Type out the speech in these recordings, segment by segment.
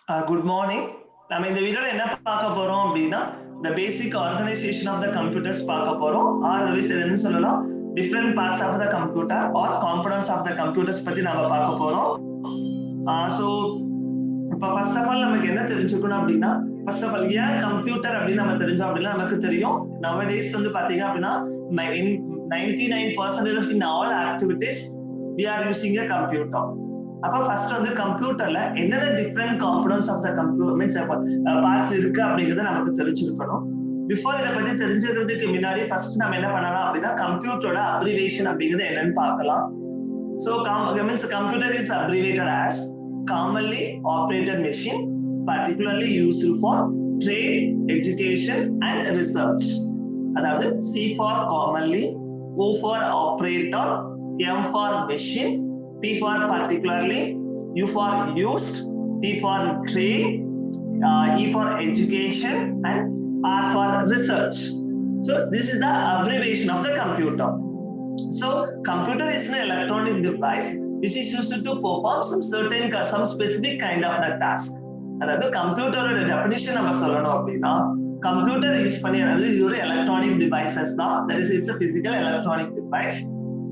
Good morning. நம்ம இந்த வீடியோல என்ன பார்க்க போறோம் அப்படின்னா the basic organization of the computers பார்க்க போறோம். அதர்வைஸ் என்னன்னு சொல்லலாம் different parts of the computer or components of the computers பத்தி நாம பார்க்க போறோம். So இப்ப ஃபர்ஸ்ட் ஆஃப் ஆல் நமக்கு என்ன தெரிஞ்சுக்கணும் அப்படின்னா ஃபர்ஸ்ட் ஆஃப் ஆல் ஏன் கம்ப்யூட்டர் அப்படின்னு நம்ம தெரிஞ்சோம் அப்படின்னா நமக்கு தெரியும் nowadays வந்து பாத்தீங்க அப்படின்னா 99% of in all activities we are using a computer. அப்ப ஃபர்ஸ்ட் வந்து கம்ப்யூட்டர்ல என்னென்ன different components of the computer means parts இருக்கு அப்படிங்கறத நமக்கு தெரிஞ்சிருக்கணும். பிஃபோர் இதை பத்தி தெரிஞ்சுக்கிறதுக்கு முன்னாடி ஃபர்ஸ்ட் நம்ம என்ன பண்ணலாம் அப்படின்னா கம்ப்யூட்டரோட அப்ரிவேஷன் அப்படிங்கிறது என்னன்னு பார்க்கலாம். So means computer is abbreviated as commonly operated machine particularly used for trade, education and research. அதாவது C for commonly, O for operator, M for machine, P for particularly, U for used, T for trade, E for education and R for research. So this is the abbreviation of the computer. So computer is an electronic device which is used to perform some specific kind of a task. அதாவது கம்ப்யூட்டரோட definition நம்ம சொல்லணும் அப்படின்னா computer use பண்ணி அதாவது இது ஒரு electronic devices தான். That is it's a physical electronic device.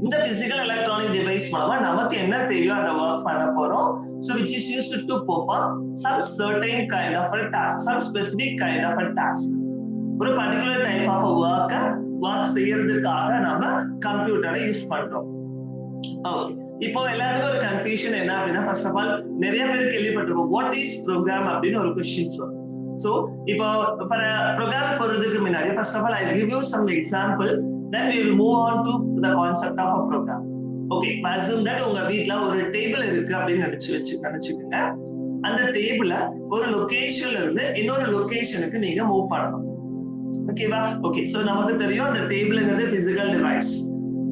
இந்த physical electronic device மூலமா நமக்கு என்ன தேவையோ அதை ஒர்க் பண்ண போறோம். So which is used to perform some certain kind of a task, some specific kind of a task. ஒரு particular type of a work செய்யறதுக்காக நம்ம கம்ப்யூட்டரை யூஸ் பண்றோம். ஓகே, இப்போ எல்லாத்துக்கும் ஒரு கன்ஃபியூஷன் என்ன அப்படின்னா ஃபர்ஸ்ட் ஆஃப் ஆல் நிறைய பேர் கேள்விப்பட்டிருப்போம் வாட் இஸ் ப்ரோக்ராம் அப்படின்னு ஒரு क्वेश्चंस வரும். சோ இப்போ ப்ரோக்ராம் போறதுக்கு முன்னாடி first of all I give you some example then we will move on to the concept of a program. Okay, assume that உங்க வீட்ல ஒரு டேபிள் இருக்கு அப்படின்னு நினைச்சுக்கங்க. அந்த டேபிளை ஒரு லொகேஷன்ல இருந்து இன்னொரு லொகேஷனுக்கு நீங்க மூவ் பண்ணணும். ஓகேவா? ஓகே, சோ நமக்கு தெரியும் அந்த டேபிள்ங்கிறது பிசிக்கல் டிவைஸ்.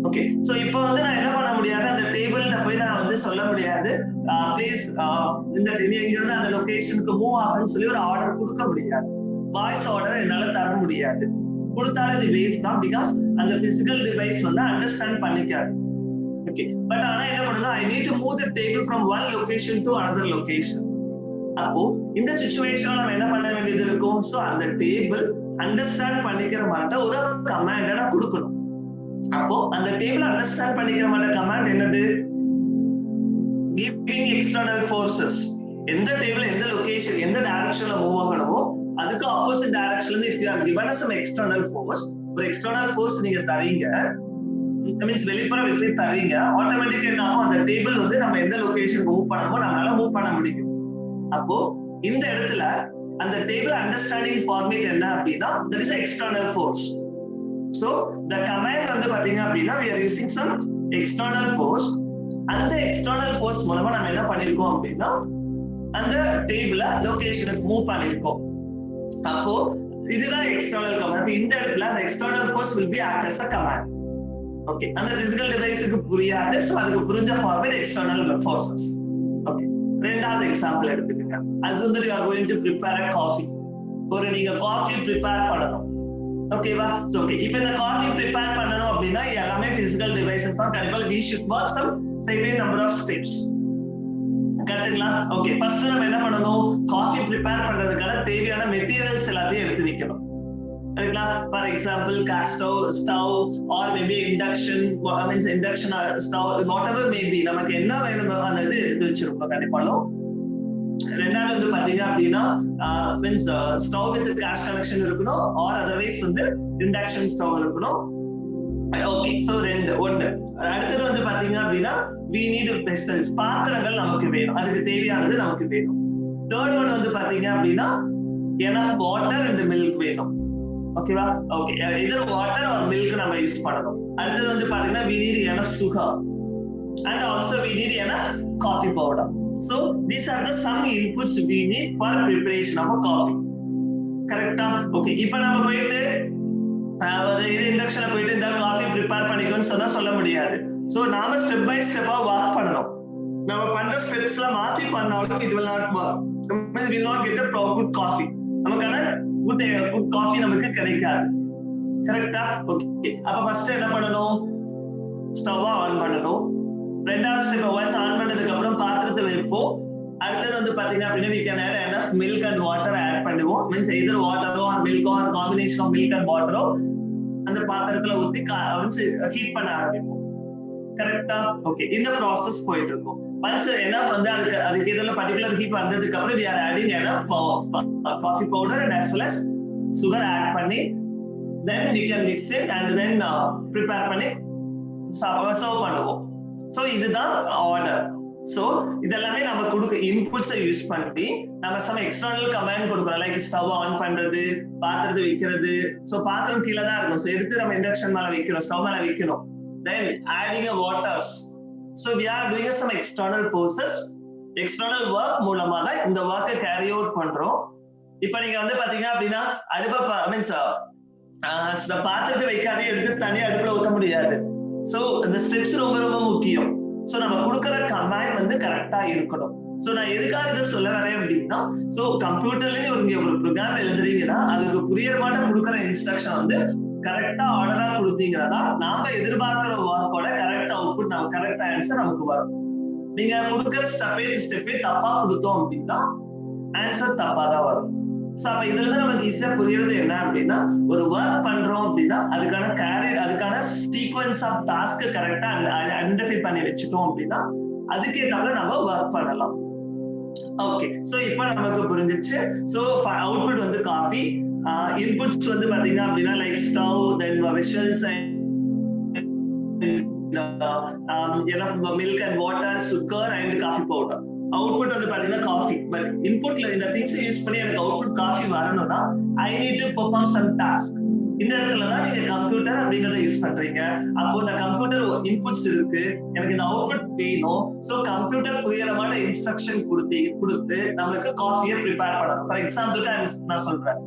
ஓகே, சோ இப்போ வந்து நான் என்ன பண்ண முடியாது, அந்த டேபிள்ல போய் நான் வந்து சொல்ல முடியாது ப்ளீஸ் இந்த இங்கிருந்து அந்த லொகேஷனுக்கு மூவ் ஆகுன்னு சொல்லி ஒரு ஆர்டர் கொடுக்க முடியாது. வாய்ஸ் ஆர்டர் என்னால தர முடியாது. கொடுத்தாலும் இது வேஸ்ட் தான் பிகாஸ் அந்த பிசிக்கல் டிவைஸ் வந்து அண்டர்ஸ்டாண்ட் பண்ணிக்காது. ஓகே, பட் ஆனா என்ன பண்ணுது, ஐ need to move the table from one location to another location. அப்போ இந்த சிச்சுவேஷன்ல நம்ம என்ன பண்ண வேண்டியது இருக்கும், சோ அந்த டேபிள் அண்டர்ஸ்டாண்ட் பண்ணிக்கிற மாதிரி ஒரு கமாண்ட் நான் கொடுக்கணும். அப்போ அந்த டேபிள் அண்டர்ஸ்டாண்ட் பண்ணிக்கிற மாதிரி கமாண்ட் என்னது, giving external forces. எந்த டேபிள் எந்த லொகேஷன் எந்த டைரக்ஷன்ல மூவ் ஆகணுமோ அதுக்கு ஆப்போசிட் டைரக்ஷன்ல இருந்து if you are given some external force, ஒரு external force நீங்க தரீங்க, மீன்ஸ் வெளிப்புற விசை தரீங்க, ஆட்டோமேட்டிக்கா என்ன ஆகும், அந்த டேபிள் வந்து நம்ம எந்த லொகேஷன் மூவ் பண்ணணுமோ நம்மளால மூவ் பண்ண முடியும். அப்போ இந்த இடத்துல அந்த டேபிள் அண்டர்ஸ்டாண்டிங் ஃபார்மேட் என்ன அப்படின்னா that is external force. So the command வந்து பாத்தீங்க அப்படின்னா we are using some external force. அந்த external force மூலமா நம்ம என்ன பண்ணிருக்கோம் அப்படின்னா அந்த டேபிள லொகேஷனுக்கு மூவ் பண்ணிருக்கோம். அப்போ இதுதான் எக்ஸ்டர்னல் கமாண்ட். இந்த இடத்துல அந்த external force will be act as a command. Okay, அந்த பிசிக்கல் டிவைஸ்க்கு புரியாது, சோ அதுக்கு புரிஞ்ச ஃபார்மேட் எக்ஸ்டர்னல் ஃபோர்சஸ். ஓகே, ரெண்டாவது எக்ஸாம்பிள் எடுத்துக்கங்க. assume that you are going to prepare a coffee. ஒரு நீங்க காஃபி ப்ரிப்பேர் பண்ணணும். ஓகேவா? சோ ஓகே, இப்போ இந்த காஃபி ப்ரிப்பேர் பண்ணனும் அப்படினா எல்லாமே பிசிக்கல் டிவைசஸ் தான். கண்டிப்பா we should work some certain number of steps. கரெக்ட்டுங்களா? ஓகே, ஃபர்ஸ்ட் நம்ம என்ன பண்ணணும், காஃபி ப்ரிப்பேர் பண்றதுக்கான தேவையான மெட்டீரியல்ஸ் எல்லாத்தையும் எடுத்து வைக்கணும். கரெக்ட்டா? For example gas stove or maybe induction stove whatever maybe நமக்கு என்ன வேணுமோ அந்த இது எடுத்து வச்சிருக்கோம் கண்டிப்பாலும். ரெண்டாவது வந்து பாத்தீங்க அப்படின்னா means stove with gas connection இருக்கணும் ஆர் அதர்வைஸ் வந்து இண்டக்ஷன் ஸ்டவ் இருக்கணும். ஓகே, சோ ஒன்னு. அடுத்தது வந்து பாத்தீங்க அப்படின்னா we need vessels, பாத்திரங்கள் நமக்கு வேணும், அதுக்கு தேவையானது நமக்கு வேணும். தேர்ட் ஒன் வந்து பாத்தீங்க அப்படின்னா enough water and milk வேணும். ஓகேவா? Okay, either water or milk நம்ம யூஸ் பண்ணணும். அடுத்தது வந்து பாத்தீங்கன்னா we need enough sugar and also we need enough coffee powder. So these are the some inputs we need for preparation of a coffee. கரெக்ட்டா? Okay, இப்போ நம்ம போயிட்டு இது இண்டக்ஷன்ல போயிட்டு இந்த காஃபி ப்ரிப்பேர் பண்ணிக்கோன்னு சொன்னா சொல்ல முடியாது. சோ நாம ஸ்டெப் பை ஸ்டெப்பா வாக் பண்ணணும். நம்ம பண்ற ஸ்டெப்ஸ்ல மாத்தி பண்ணாலும் it will not work. We will not get a good coffee. நமக்கான good coffee நமக்கு கிடைக்காது. கரெக்ட்டா? ஓகே, அப்ப ஃபர்ஸ்ட் என்ன பண்ணணும், ஸ்டவ் ஆன் பண்ணணும். ரெண்டாவது ஸ்டெப் ஒன்ஸ் ஆன் பண்ணதுக்கு அப்புறம் பாத்திரத்தை வைப்போம். அடுத்தது வந்து பாத்தீங்க அப்படின்னா we can add enough milk and water add பண்ணுவோம். means either water or milk or combination of milk and water அந்த பாத்திரத்துல ஊத்தி ஹீட் பண்ண ஆரம்பிப்போம். கரெக்டா? ஓகே, இந்த ப்ராசஸ் போயிட்டு இருக்கும். once enough வந்து அதுக்கு இதெல்லாம் பர்టిక్యులர் ஹீட் வந்ததுக்கு அப்புறம் we are adding enough coffee powder and as well as sugar add பண்ணி then we can mix it and then prepare பண்ணி சர்வ் பண்ணுவோம். சோ இதுதான் ஆர்டர். சோ இதெல்லாமே நம்ம கொடுக்க இன்புட்ஸை யூஸ் பண்ணி நம்ம சம் எக்ஸ்டர்னல் கமாண்ட் கொடுக்குறோம். லைக் ஸ்டவ் ஆன் பண்றது, பாத்திரத்தை வைக்கிறது. சோ பாத்திரம் கீழே தான் இருக்கும். சோ எடுத்து நம்ம இண்டக்ஷன் மேல வைக்கிறோம், ஸ்டவ் மேல வைக்கணும். then adding a waters. so we are doing some external process, external work மூலமா தான் இந்த work carry out பண்றோம். இப்போ நீங்க வந்து பாத்தீங்க அப்படின்னா அடுப்ப மீன்ஸ் பாத்திரத்தை வைக்காதே எடுத்து தனியா அடுப்புல ஊத்த முடியாது. சோ இந்த ஸ்டெப்ஸ் ரொம்ப ரொம்ப முக்கியம். சோ நம்ம கொடுக்கிற கமாண்ட் வந்து கரெக்டா இருக்கணும். சோ நான் எதுக்காக இதை சொல்ல வரேன் அப்படின்னா, சோ கம்ப்யூட்டர்லயே ஒரு ப்ரோக்ராம் எழுதுறீங்கன்னா அதுக்கு புரியுற மாட்ட கொடுக்கிற இன்ஸ்ட்ரக்ஷன் வந்து கரெக்டா ஆர்டரா கொடுத்தீங்கன்னா நாம எதிர்பார்க்கிற ஒர்க்கோட கரெக்ட் அவுட்புட், நம்ம கரெக்ட் ஆன்சர் நமக்கு வரும். நீங்க கொடுக்கிற ஸ்டெப்பே தப்பா கொடுத்தோம் அப்படின்னா ஆன்சர் தப்பா தான் வரும். சோ அப்ப இதுல இருந்து நமக்கு ஈஸியா புரியுறது என்ன அப்படின்னா, ஒரு ஒர்க் பண்றோம் அப்படின்னா அதுக்கான சீக்வன்ஸ் ஆஃப் டாஸ்க் கரெக்டா ஐடென்டிஃபை பண்ணி வச்சுட்டோம் அப்படின்னா அதுக்கேற்றாப்புல நம்ம ஒர்க் பண்ணலாம். ஓகே, சோ இப்போ நமக்கு புரிஞ்சிச்சு. சோ அவுட்புட் வந்து காஃபி, இன்புட்ஸ் வந்து பாத்தீங்க அப்படின்னா like stove, then vessels milk and water, sugar and coffee powder. Output வந்து பாத்தீங்கன்னா காஃபி. பட் இன்புட்ல இந்த திங்ஸ் யூஸ் பண்ணி எனக்கு அவுட்புட் காஃபி வரணும்னா I need to perform some task. இந்த இடத்துல தான் நீங்க கம்ப்யூட்டர் அப்படிங்கறத யூஸ் பண்றீங்க. அப்போ இந்த கம்ப்யூட்டர் இன்புட்ஸ் இருக்கு, எனக்கு இந்த அவுட்புட் வேணும். சோ கம்ப்யூட்டர் புரியறமான இன்ஸ்ட்ரக்ஷன் கொடுத்து நம்மளுக்கு காஃபியை ப்ரிப்பேர் பண்ணணும். ஃபார் எக்ஸாம்பிளுக்கு நான் சொல்றேன்,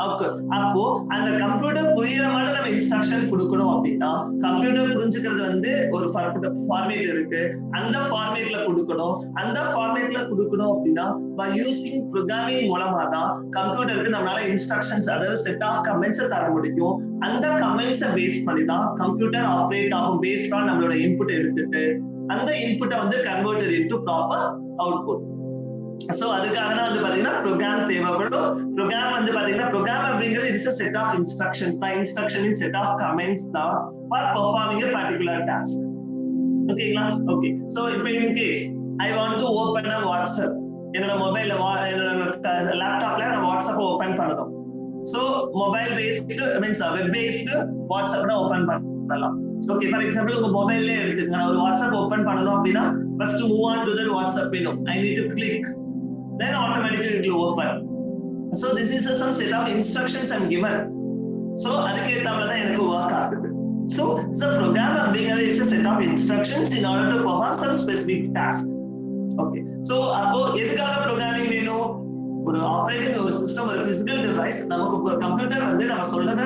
அப்போ அந்த கம்ப்யூட்டர் புரியுற மாதிரி நம்ம இன்ஸ்ட்ரக்ஷன் கொடுக்கணும் அப்படின்னா கம்ப்யூட்டர் புரிஞ்சுக்கிறது வந்து ஒரு ஃபார்மேட் இருக்கு, அந்த ஃபார்மேட்ல கொடுக்கணும். அந்த ஃபார்மேட்ல கொடுக்கணும் அப்படின்னா பை யூசிங் ப்ரோக்ராமிங் மூலமா தான் கம்ப்யூட்டருக்கு நம்மளால இன்ஸ்ட்ரக்ஷன்ஸ், அதாவது செட் ஆஃப் கமெண்ட்ஸ் தர முடியும். அந்த கமெண்ட்ஸை பேஸ் பண்ணி தான் கம்ப்யூட்டர் ஆப்ரேட் ஆகும். பேஸ்ட் ஆன் நம்மளோட இன்புட் எடுத்துட்டு அந்த இன்புட்டை வந்து converted into proper output. So அதுக்காக தான் வந்து பாத்தீங்கன்னா ப்ரோக்ராம் தேவைப்படும். ப்ரோக்ராம் வந்து பாத்தீங்கன்னா ப்ரோக்ராம் அப்படிங்கிறது it's a set of instructions. the instruction is set of commands தான் for performing a particular task. ஓகேங்களா? ஓகே, சோ இப்போ in case I want to open a WhatsApp, என்னோட மொபைல்ல என்னோட லேப்டாப்ல நான் வாட்ஸ்அப் ஓபன் பண்ணணும். So mobile based means web based WhatsApp open பண்ணலாம். ஓகே, ஃபார் எக்ஸாம்பிள் உங்க மொபைல்ல எடுத்துக்கங்க, நான் ஒரு வாட்ஸ்அப் ஓபன் பண்ணணும் அப்படின்னா first move on to that WhatsApp window. I need to click, then automatically it will open. So this is some set of instructions I'm given. So அதுக்கு ஏத்தாப்புல தான் எனக்கு work ஆகுது. So the program அப்படிங்கிறது it's a set of instructions in order to perform some specific task. Okay, so அப்போ எதுக்காக programming வேணும்? ஒரு ஆபரேட்டிங் ஒரு சிஸ்டம், ஒரு பிசிக்கல் டிவைஸ், நமக்கு ஒரு கம்ப்யூட்டர் வந்து நம்ம சொல்றத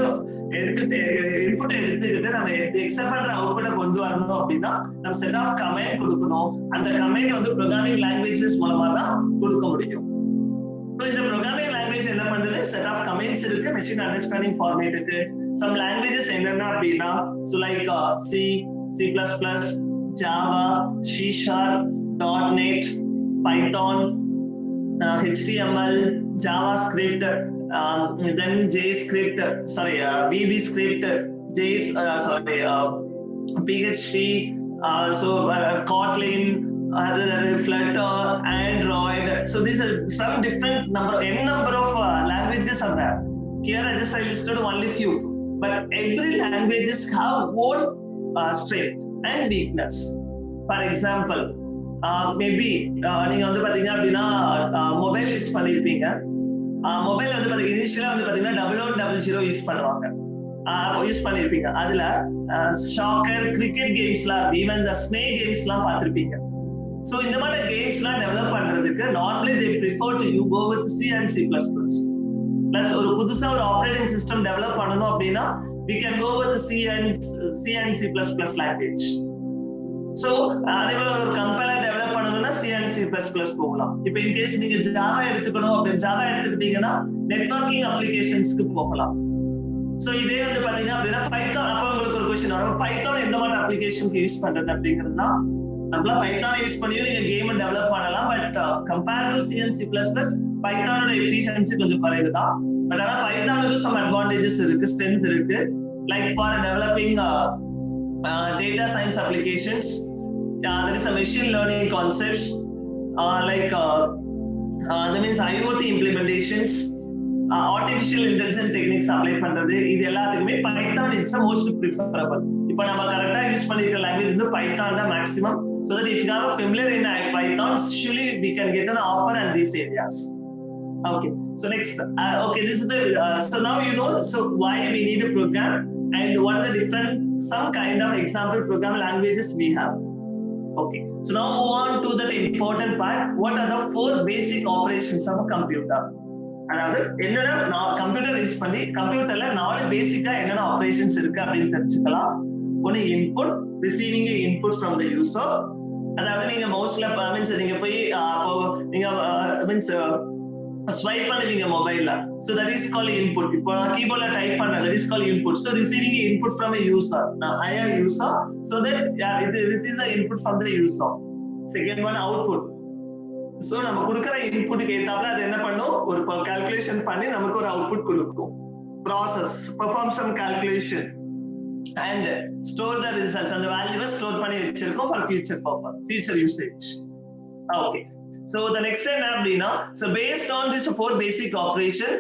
எடுத்துட்டு இன்புட் எடுத்துக்கிட்டு நம்ம எக்ஸ்ட்ரா பண்ற அவுட்புட்டை கொண்டு வரணும் அப்படின்னா நம்ம செட் ஆஃப் கமெண்ட் கொடுக்கணும். அந்த கமெண்ட் வந்து ப்ரோக்ராமிங் லாங்குவேஜஸ் மூலமா தான் கொடுக்க முடியும். இந்த ப்ரோக்ராமிங் லாங்குவேஜ் என்ன பண்றது? செட் ஆஃப் கமெண்ட்ஸ் இருக்கு, மெஷின் அண்டர்ஸ்டாண்டிங் ஃபார்மேட் இருக்கு. சம் லாங்குவேஜஸ் என்னென்ன அப்படின்னா so like C, C++, Java, C#, .NET, Python, HTML, JavaScript, then JScript, VB script, PHP, so Kotlin, Flutter, Android. So these are some different number of languages are there. Here I listed only few, but every languages have own strength and weakness. For example, maybe நீங்க வந்து பாத்தீங்க அப்படின்னா mobile use பண்ணிருப்பீங்க. Mobile வந்து பாத்தீங்கன்னா இனிஷியலா வந்து பாத்தீங்கன்னா 1100 யூஸ் பண்ணிருப்பீங்க. அதுல ஷாக்கர், கிரிக்கெட் கேம்ஸ்லாம், ஈவன் இந்த ஸ்னேக் கேம்ஸ்லாம் பார்த்திருப்பீங்க. சோ இந்த மாதிரி கேம்ஸ்லாம் டெவலப் பண்றதுக்கு normally they prefer to you go with C and C++. Plus ஒரு புதுசா ஒரு ஆபரேட்டிங் சிஸ்டம் டெவலப் பண்ணணும் அப்படின்னா we can go with C and C++ language. So அதே போல ஒரு கம்பைலர் டெவலப் பண்ணனும்னா C and C++ போகலாம். இப்போ இன் கேஸ் நீங்க ஜாவா எடுத்துக்கணும் அப்படி ஜாவா எடுத்துக்கிட்டீங்கன்னா நெட்வொர்க்கிங் அப்ளிகேஷன்ஸ்க்கு போகலாம். சோ இதே வந்து பாத்தீங்க அப்படின்னா பைத்தான், அப்ப உங்களுக்கு ஒரு क्वेश्चन வரும், பைத்தான் எந்த மாதிரி அப்ளிகேஷனுக்கு யூஸ் பண்றது அப்படிங்கிறதுனா நம்மள பைத்தான் யூஸ் பண்ணி நீங்க கேம் டெவலப் பண்ணலாம். But compare to C and C++, பைத்தானோட எஃபிஷியன்சி கொஞ்சம் குறைவு தான். பட் ஆனா பைத்தானுக்கு some advantages இருக்கு, strength இருக்கு. Like for developing data science applications, there is a machine learning concepts, that means IoT implementations, artificial intelligence techniques apply பண்றது, இது எல்லாத்துக்குமே Python is the most preferable. இப்போ நம்ம கரெக்டா யூஸ் பண்ணிருக்க லாங்குவேஜ் வந்து பைத்தான் தான் maximum. So that if you have a familiar in Python, surely we can get an offer in these areas. Okay, so next, okay, this is the, so now you know, so why we need a program and what are the different, some kind of example program languages we have. Okay, so now move on to the important part. What are the 4 basic operations of a computer? அதாவது என்னன்னா computer use பண்ணி கம்ப்யூட்டர்ல 4 பேசிக்கா என்னென்ன operations இருக்கு அப்படின்னு தெரிஞ்சுக்கலாம். ஒன்னு input, receiving input from the user. அதாவது நீங்க மவுஸ்ல மீன்ஸ் நீங்க போய் நீங்க மீன்ஸ் ஸ்வைப் பண்ணுவீங்க மொபைல்ல, so that is called input. இப்போ கீபோர்ட்ல டைப் பண்றது, that is called input. So receiving input from a user, now I am user, so that it receives the input from the user. Second one, output. So நம்ம கொடுக்கிற இன்புட்க்கு ஏத்தாப்புல அது என்ன பண்ணும், ஒரு calculation பண்ணி நமக்கு ஒரு அவுட்புட் கொடுக்கும். Process, perform some calculation and store the results, and the value store பண்ணி வச்சிருக்கோம் for future purpose, future usage. Okay, so the next step அப்படினா, so based on this 4 basic operation,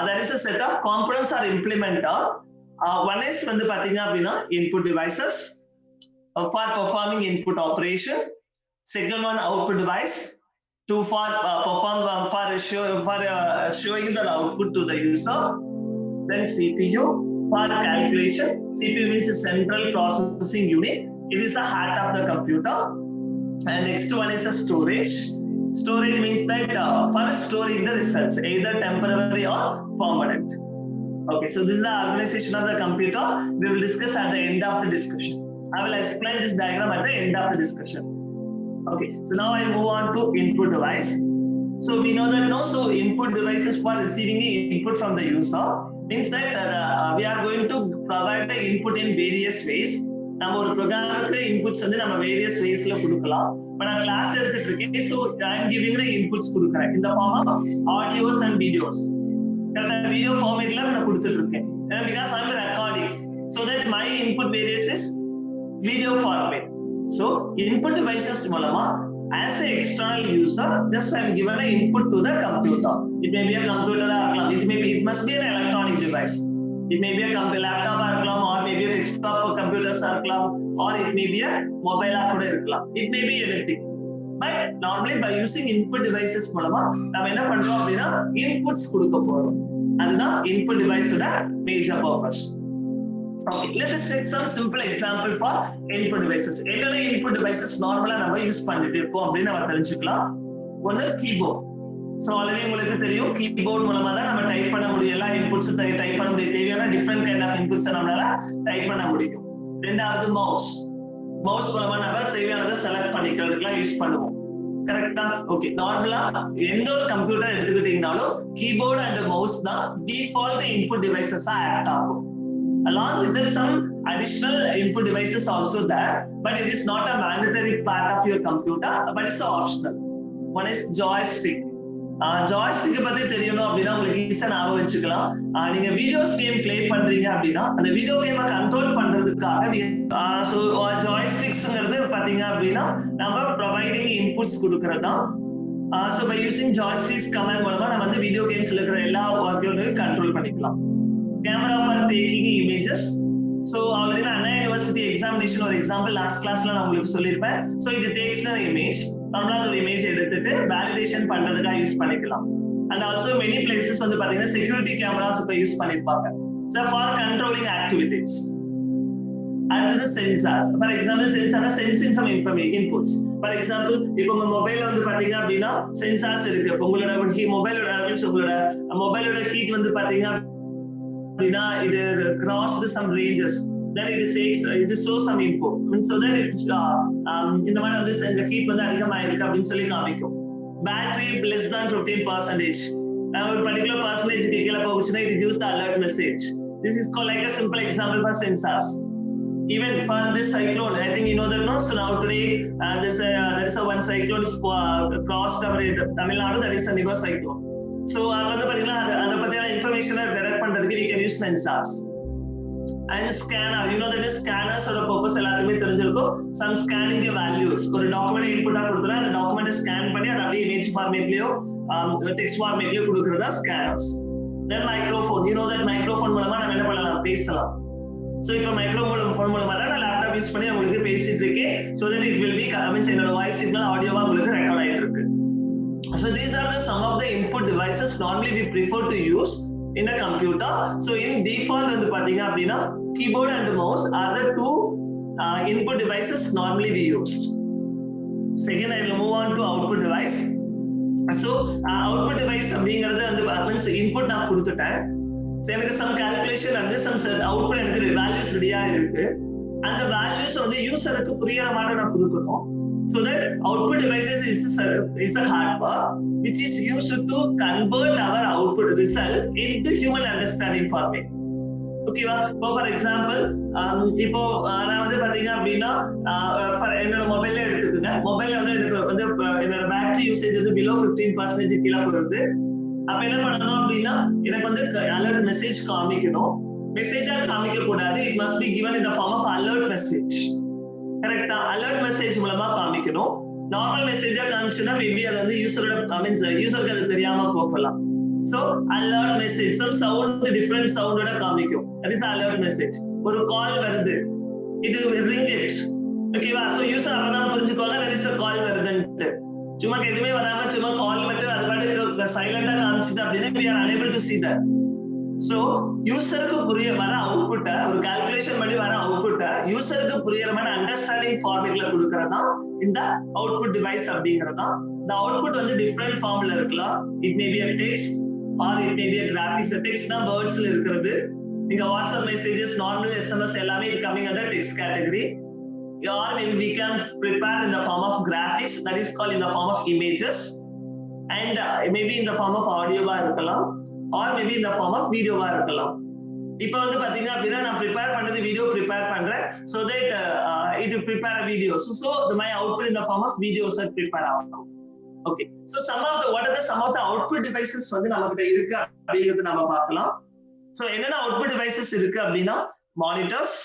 there is a set of components are implemented. One is வந்து பாத்தீங்க அப்படினா input devices for performing input operation. Second one, output device to for perform for showing the output to the user. Then CPU for calculation. CPU means central processing unit. It is the heart of the computer. And next one is a storage. Storage means that for storing the results, either temporary or permanent. Okay, so this is the organization of the computer. We will discuss at the end of the discussion. I will explain this diagram at the end of the discussion. Okay, so now I move on to input device. So we know that now, so input devices for receiving the input from the user means that we are going to provide the input in various ways. நம்ம ஒரு ப்ரோக்ராமுக்கு inputs வந்து நம்ம various வேஸ்ல கொடுக்கலாம். இப்போ நான் class எடுத்துட்டு இருக்கேன், so I am giving inputs கொடுக்குறேன் இந்த form of audios and videos. கரெக்டாக வீடியோ ஃபார்மேட்ல நான் கொடுத்துட்டு இருக்கேன், because I am recording, so that my input various is video format. So input devices மூலமா as an external user, just I am given an input to the computer. It may be a computer, it must be an electronic device. It may be a laptop or maybe a desktop computer or it may be a mobile app. It may be anything. But normally by using input devices மூலமா நாம என்ன பண்றோம் அப்படினா inputs கொடுக்க போறோம். அதுதான் input device ஓட major purpose. Okay, let us take some simple example for input devices. என்னென்ன input devices நார்மலா நம்ம யூஸ் பண்ணிட்டு இருக்கோம் அப்படின்னு நம்ம தெரிஞ்சுக்கலாம். ஒன்னு கீபோர்ட். சோ ஆல்ரெடி உங்களுக்கு தெரியும், கீபோர்ட் மூலமா தான் நம்ம டைப் பண்ண முடியும், எல்லா இன்புட்ஸ் டைப் பண்ண முடியும், தேவையான டிஃபரண்ட் கைண்ட் ஆஃப் இன்புட்ஸ் நம்மளால டைப் பண்ண முடியும். ரெண்டாவது மவுஸ். மவுஸ் மூலமா நம்ம தேவையானதை செலக்ட் பண்ணிக்கிறதுக்குலாம் யூஸ் பண்ணுவோம். கரெக்டா? ஓகே, நார்மலா எந்த ஒரு கம்ப்யூட்டர் எடுத்துக்கிட்டீங்கனாலும் கீபோர்ட் அண்ட் மவுஸ் தான் டிஃபால்ட் இன்புட் டிவைசஸா ஆக்ட் ஆகும். Along with that, some additional input devices also there, but it is not a mandatory part of your computer, but it's optional. One is joystick. Joystick பத்தி தெரியணும் அப்படின்னா உங்களுக்கு ஈஸியா ஞாபகம் வச்சுக்கலாம். நீங்க வீடியோஸ் கேம் பிளே பண்றீங்க அப்படின்னா அந்த வீடியோ கேமை கண்ட்ரோல் பண்றதுக்காக ஜாய்ஸ்டிக்ஸ்ங்கிறது பாத்தீங்க அப்படின்னா நம்ம ப்ரொவைடிங் இன்புட்ஸ் கொடுக்கறதா. So by using joysticks command மூலமா நம்ம வந்து வீடியோ கேம்ஸ்ல இருக்கிற எல்லா ஒர்க்கையும் கண்ட்ரோல் பண்ணிக்கலாம். Camera for taking images. So already Anna University examination or example last class la na ungalku sollirpen. So it takes an image, normally the image eduthittu validation பண்றதுக்கு use பண்ணிக்கலாம். And also many places வந்து பாத்தீங்கன்னா security cameras இப்ப use பண்ணிருப்பாங்க. So for controlling activities. And the sensors. For example, sensor are sensing some inputs. For example, இப்போ உங்க மொபைல்ல வந்து பாத்தீங்க அப்படின்னா சென்சார்ஸ் இருக்கு. உங்களோட மொபைலோட ஹீட் வந்து பாத்தீங்க அப்படின்னா இது crossed some ranges, then it shows some info, so that இந்த மாதிரி வந்து இந்த ஹீட் வந்து அதிகமா இருக்கு அப்படின்னு சொல்லி காமிக்கும். பேட்டரி less than 15%, ஒரு particular percentage கீழ போகுச்சுன்னா it gives the alert message. This is called like a simple example for sensors. even for this cyclone, I think you know that, no? So now today there is a one cyclone is crossed over Tamil Nadu, that is a Niva cyclone. So அந்த பத்தியான இன்ஃபர்மேஷனை detect பண்றதுக்கு we can use sensors and scanner. You know that is scanners ஓட purpose எல்லாத்துக்குமே தெரிஞ்சிருக்கும். Some scanning values ஒரு document இன்புட்டா கொடுத்தா அந்த டாக்குமெண்ட்டை ஸ்கேன் பண்ணி அதை அப்படியே இமேஜ் ஃபார்மேட்லயோ டெக்ஸ்ட் ஃபார்மேட்லயோ கொடுக்கறதா scanners. Then microphone. You know that microphone மூலமா நம்ம என்ன பண்ணலாம், பேசலாம். So if a microphone மூலமா தான் நான் லேப்டாப் யூஸ் பண்ணி உங்களுக்கு பேசிட்டு இருக்கேன், so that it will be means என்னோட வாய்ஸ் சிக்னல் ஆடியோவா உங்களுக்கு ரெக்கார்ட் ஆயிட்டு இருக்கு. So these are some of the input devices normally we prefer to use in a computer. So in default வந்து பாத்தீங்க அப்படின்னா keyboard and mouse are the two input devices normally we used. Second, I will move on to output device. So output device அப்படிங்கிறது வந்து means input நான் கொடுத்துட்டேன். So எனக்கு some calculation and some output எனக்கு values ரெடியா இருக்கு. அந்த values வந்து யூசருக்கு புரியற மாதிரி நான் கொடுக்கணும். So that output devices is a hardware which is used to convert our output result into human understanding format. ஓகேவா? இப்போ ஃபார் எக்ஸாம்பிள் இப்போ நான் வந்து பாத்தீங்க அப்படின்னா என்னோட மொபைல்ல எடுத்துக்கோங்க. மொபைல்ல வந்து எனக்கு வந்து என்னோட பேட்டரி யூசேஜ் வந்து below 15% கீழே போகுது. அப்ப என்ன பண்ணணும் அப்படின்னா எனக்கு வந்து அலர்ட் மெசேஜ் காமிக்கணும். மெசேஜா காமிக்க கூடாது. It must be given in the form of alert message. கரெக்ட்டா? அலர்ட் மெசேஜ் மூலமா காமிக்கணும். நார்மல் மெசேஜா காமிச்சுனா மேபி அது வந்து யூசரோட மீன்ஸ் யூசருக்கு அது தெரியாம போகலாம். So alert message some sound different soundோட காமிக்கும். that is alert message. ஒரு கால் வருது, இது ring it. ஓகேவா? சோ யூசர் அப்பதான் புரிஞ்சுக்குவாங்க there is a call வருதுன்னு. சும்மா எதுவுமே வராம சும்மா கால் மட்டும் அது பாட்டு சைலண்டா காமிச்சுது அப்படின்னா we are unable to see that. So யூசருக்கு புரிய வர அவுட்புட்ட ஒரு கால்குலேஷன் பண்ணி வர அவுட்புட்ட யூசருக்கு புரியற மாதிரி அண்டர்ஸ்டாண்டிங் ஃபார்மேட்ல கொடுக்கறதா இந்த அவுட்புட் டிவைஸ் அப்படிங்கறதா. இந்த அவுட்புட் வந்து டிஃபரண்ட் ஃபார்ம்ல இருக்கலாம். It may be a text or it may be a graphics. டெக்ஸ்ட்னா வேர்ட்ஸ்ல இருக்கிறது. நீங்க வாட்ஸ்அப் மெசேजेस, நார்மல் SMS எல்லாமே இது coming under text category. Or maybe we can prepare in the form of graphics, that is called in the form of images, and maybe in the form of audio வா இருக்கலாம், or maybe in the form of video வா இருக்கலாம். இப்போ வந்து பாத்தீங்க அப்படின்னா நான் prepare பண்ணது வீடியோ prepare பண்றேன், so that it will prepare a video. So my output in the form of videos are prepare ஆகும். Okay, so what are some of the output devices வந்து நமக்கிட்ட இருக்கு அப்படிங்கிறது நம்ம பார்க்கலாம். So என்னென்ன output devices இருக்கு அப்படின்னா monitors.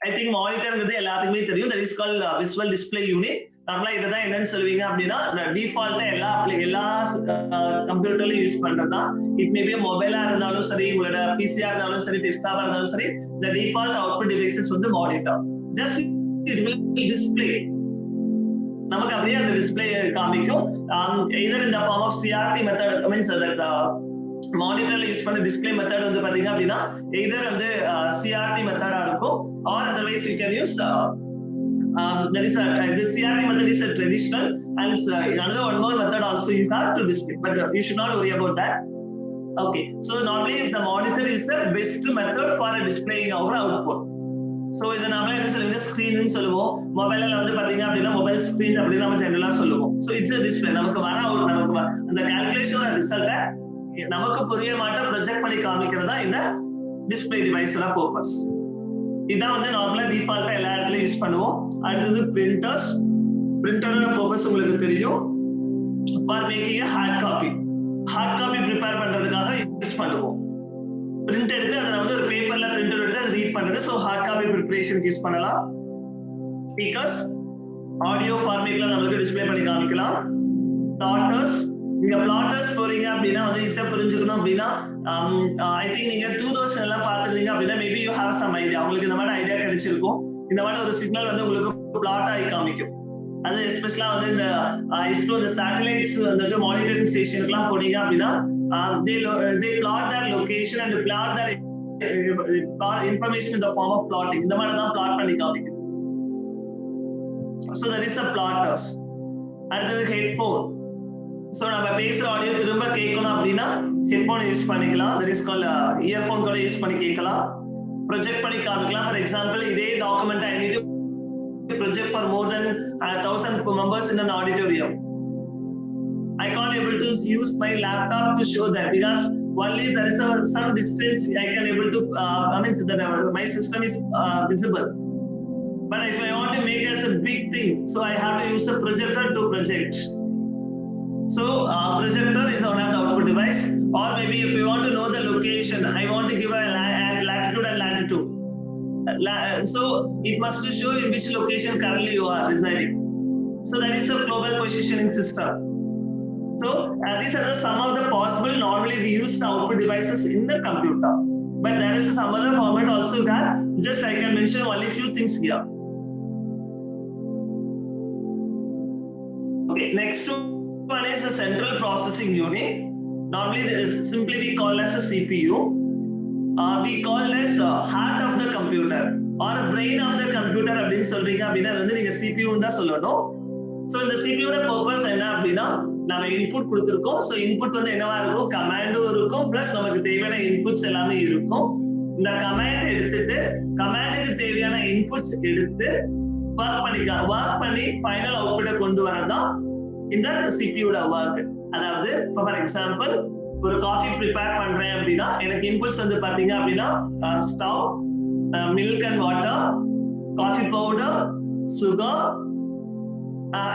I think மானிட்டர்ங்கிறது எல்லாத்துக்குமே தெரியும். that is called visual display unit. நார்மலா இதுதான் என்னன்னு சொல்லுவீங்க அப்படின்னா டிஃபால்ட்டா எல்லா கம்ப்யூட்டர்லயும் யூஸ் பண்றதுதான். இட் மே பி மொபைலா இருந்தாலும் சரி, உங்களோட பிசியா இருந்தாலும் சரி, டெஸ்க்டாப்பா இருந்தாலும் சரி, the default output devices வந்து monitor. just it will display, நமக்கு அப்படியே அந்த டிஸ்ப்ளே காமிக்கும். either in the form of CRT method, means that மானிட்டர்ல யூஸ் பண்ண டிஸ்ப்ளே மெத்தட் வந்து பாத்தீங்க அப்படின்னா either வந்து CRT மெத்தடா இருக்கும், or otherwise you can use that is the CRT method is a traditional, and another one more method also you have to display, but you should not worry about that. Okay, so normally the monitor is the best method for displaying our output. So இத நாம என்ன சொல்லுங்க, screen னு சொல்லுவோம். மொபைல்ல வந்து பாத்தீங்க அப்படின்னா மொபைல் ஸ்கிரீன் அப்படி நாம ஜெனரலா சொல்லுவோம். So it's a display. நமக்கு வர நமக்கு அந்த கால்குலேஷன் ரிசல்ட்ட நமக்கு புரிய மாட்ட ப்ரொஜெக்ட் பண்ணி காமிக்கிறதா இந்த டிஸ்ப்ளே டிவைஸோட பர்பஸ். இதான் வந்து நார்மலா டிஃபால்ட்டா எல்லா இடத்துலயும் யூஸ் பண்ணுவோம். அடுத்தது பிரிண்டர்ஸ். பிரிண்டரோட பர்பஸ் உங்களுக்கு தெரியும். For making a hard copy. hard copy prepare பண்றதுக்காக யூஸ் பண்ணுவோம். பிரிண்ட் எடுத்து அதை வந்து ஒரு பேப்பர்ல பிரிண்டர் எடுத்து அதை ரீட் பண்றது. சோ ஹார்ட் காப்பி ப்ரிப்பரேஷனுக்கு யூஸ் பண்ணலாம். ஸ்பீக்கர்ஸ் ஆடியோ ஃபார்மேட்ல நமக்கு டிஸ்ப்ளே பண்ணி காமிக்கலாம். ப்ளாட்டர்ஸ், நீங்க ப்ளாட்டர்ஸ் போறீங்க அப்படின்னா வந்து ஈஸியா புரிஞ்சுக்கணும் அப்படின்னா ஐ திங்க் நீங்க 2000 எல்லாம் பாத்துருந்தீங்க அப்படின்னா maybe you have some idea. உங்களுக்கு இந்த மாதிரி ஐடியா கிடைச்சிருக்கும். இந்த மாதிரி ஒரு சிக்னல் வந்து உங்களுக்கு பிளாட் ஆகி காமிக்கும். அது எஸ்பெஷலா வந்து இந்த இஸ்ரோ இந்த சேட்டலைட்ஸ் வந்துட்டு மானிட்டரிங் ஸ்டேஷனுக்குலாம் போனீங்க அப்படின்னா they plot their location and plot their information in the form of plotting. இந்த மாதிரி தான் plot பண்ணி காமிக்கும். So that is a plotters. அடுத்தது headphone. So நம்ம பேசுற ஆடியோ திரும்ப கேட்கணும் அப்படின்னா ஹெட்போன் யூஸ் பண்ணிக்கலாம். that is called இயர்போன் கூட யூஸ் பண்ணி கேட்கலாம். ப்ரொஜெக்ட் பண்ணி காமிக்கலாம். ஃபார் எக்ஸாம்பிள் இதே document I need to project for more then 1000 members in an auditorium. I can't able to use my laptop to show that because only there is some distance I can able to that my system is visible. But if I want to make it as a big thing, so I have to use a projector to project. So projector is one of the output device. Or maybe if you want to know the location, I want to give a latitude and latitude. So it must show in which location currently you are residing. So that is a global positioning system. So these are some of the possible normally we use the output devices in the computer. But there is some other format also that just I can mention only few things here. Okay, next one is the central processing unit. Normally simply we call as a CPU. We call as heart of the computer or brain of the computer அப்படின்னு சொல்றீங்க அப்படின்னா வந்து நீங்க CPU தான் சொல்லணும். So இந்த CPU ட purpose என்ன அப்படின்னா நம்ம இன்புட் கொடுத்திருக்கோம். So இன்புட் வந்து என்னவா இருக்கும், கமாண்டும் இருக்கும் பிளஸ் நமக்கு தேவையான இன்புட்ஸ் எல்லாமே இருக்கும். இந்த கமாண்ட் எடுத்துட்டு கமாண்டுக்கு தேவையான இன்புட்ஸ் எடுத்து ஒர்க் பண்ணி ஃபைனல் அவுட்புட்டை கொண்டு வரதான் இந்த CPU ட ஒர்க். அதாவது ஃபார் எக்ஸாம்பிள் ஒரு காஃபி ப்ரிப்பேர் பண்றேன் அப்படின்னா எனக்கு இன்புட்ஸ் வந்து பாத்தீங்க அப்படின்னா stove, milk and water, coffee powder, sugar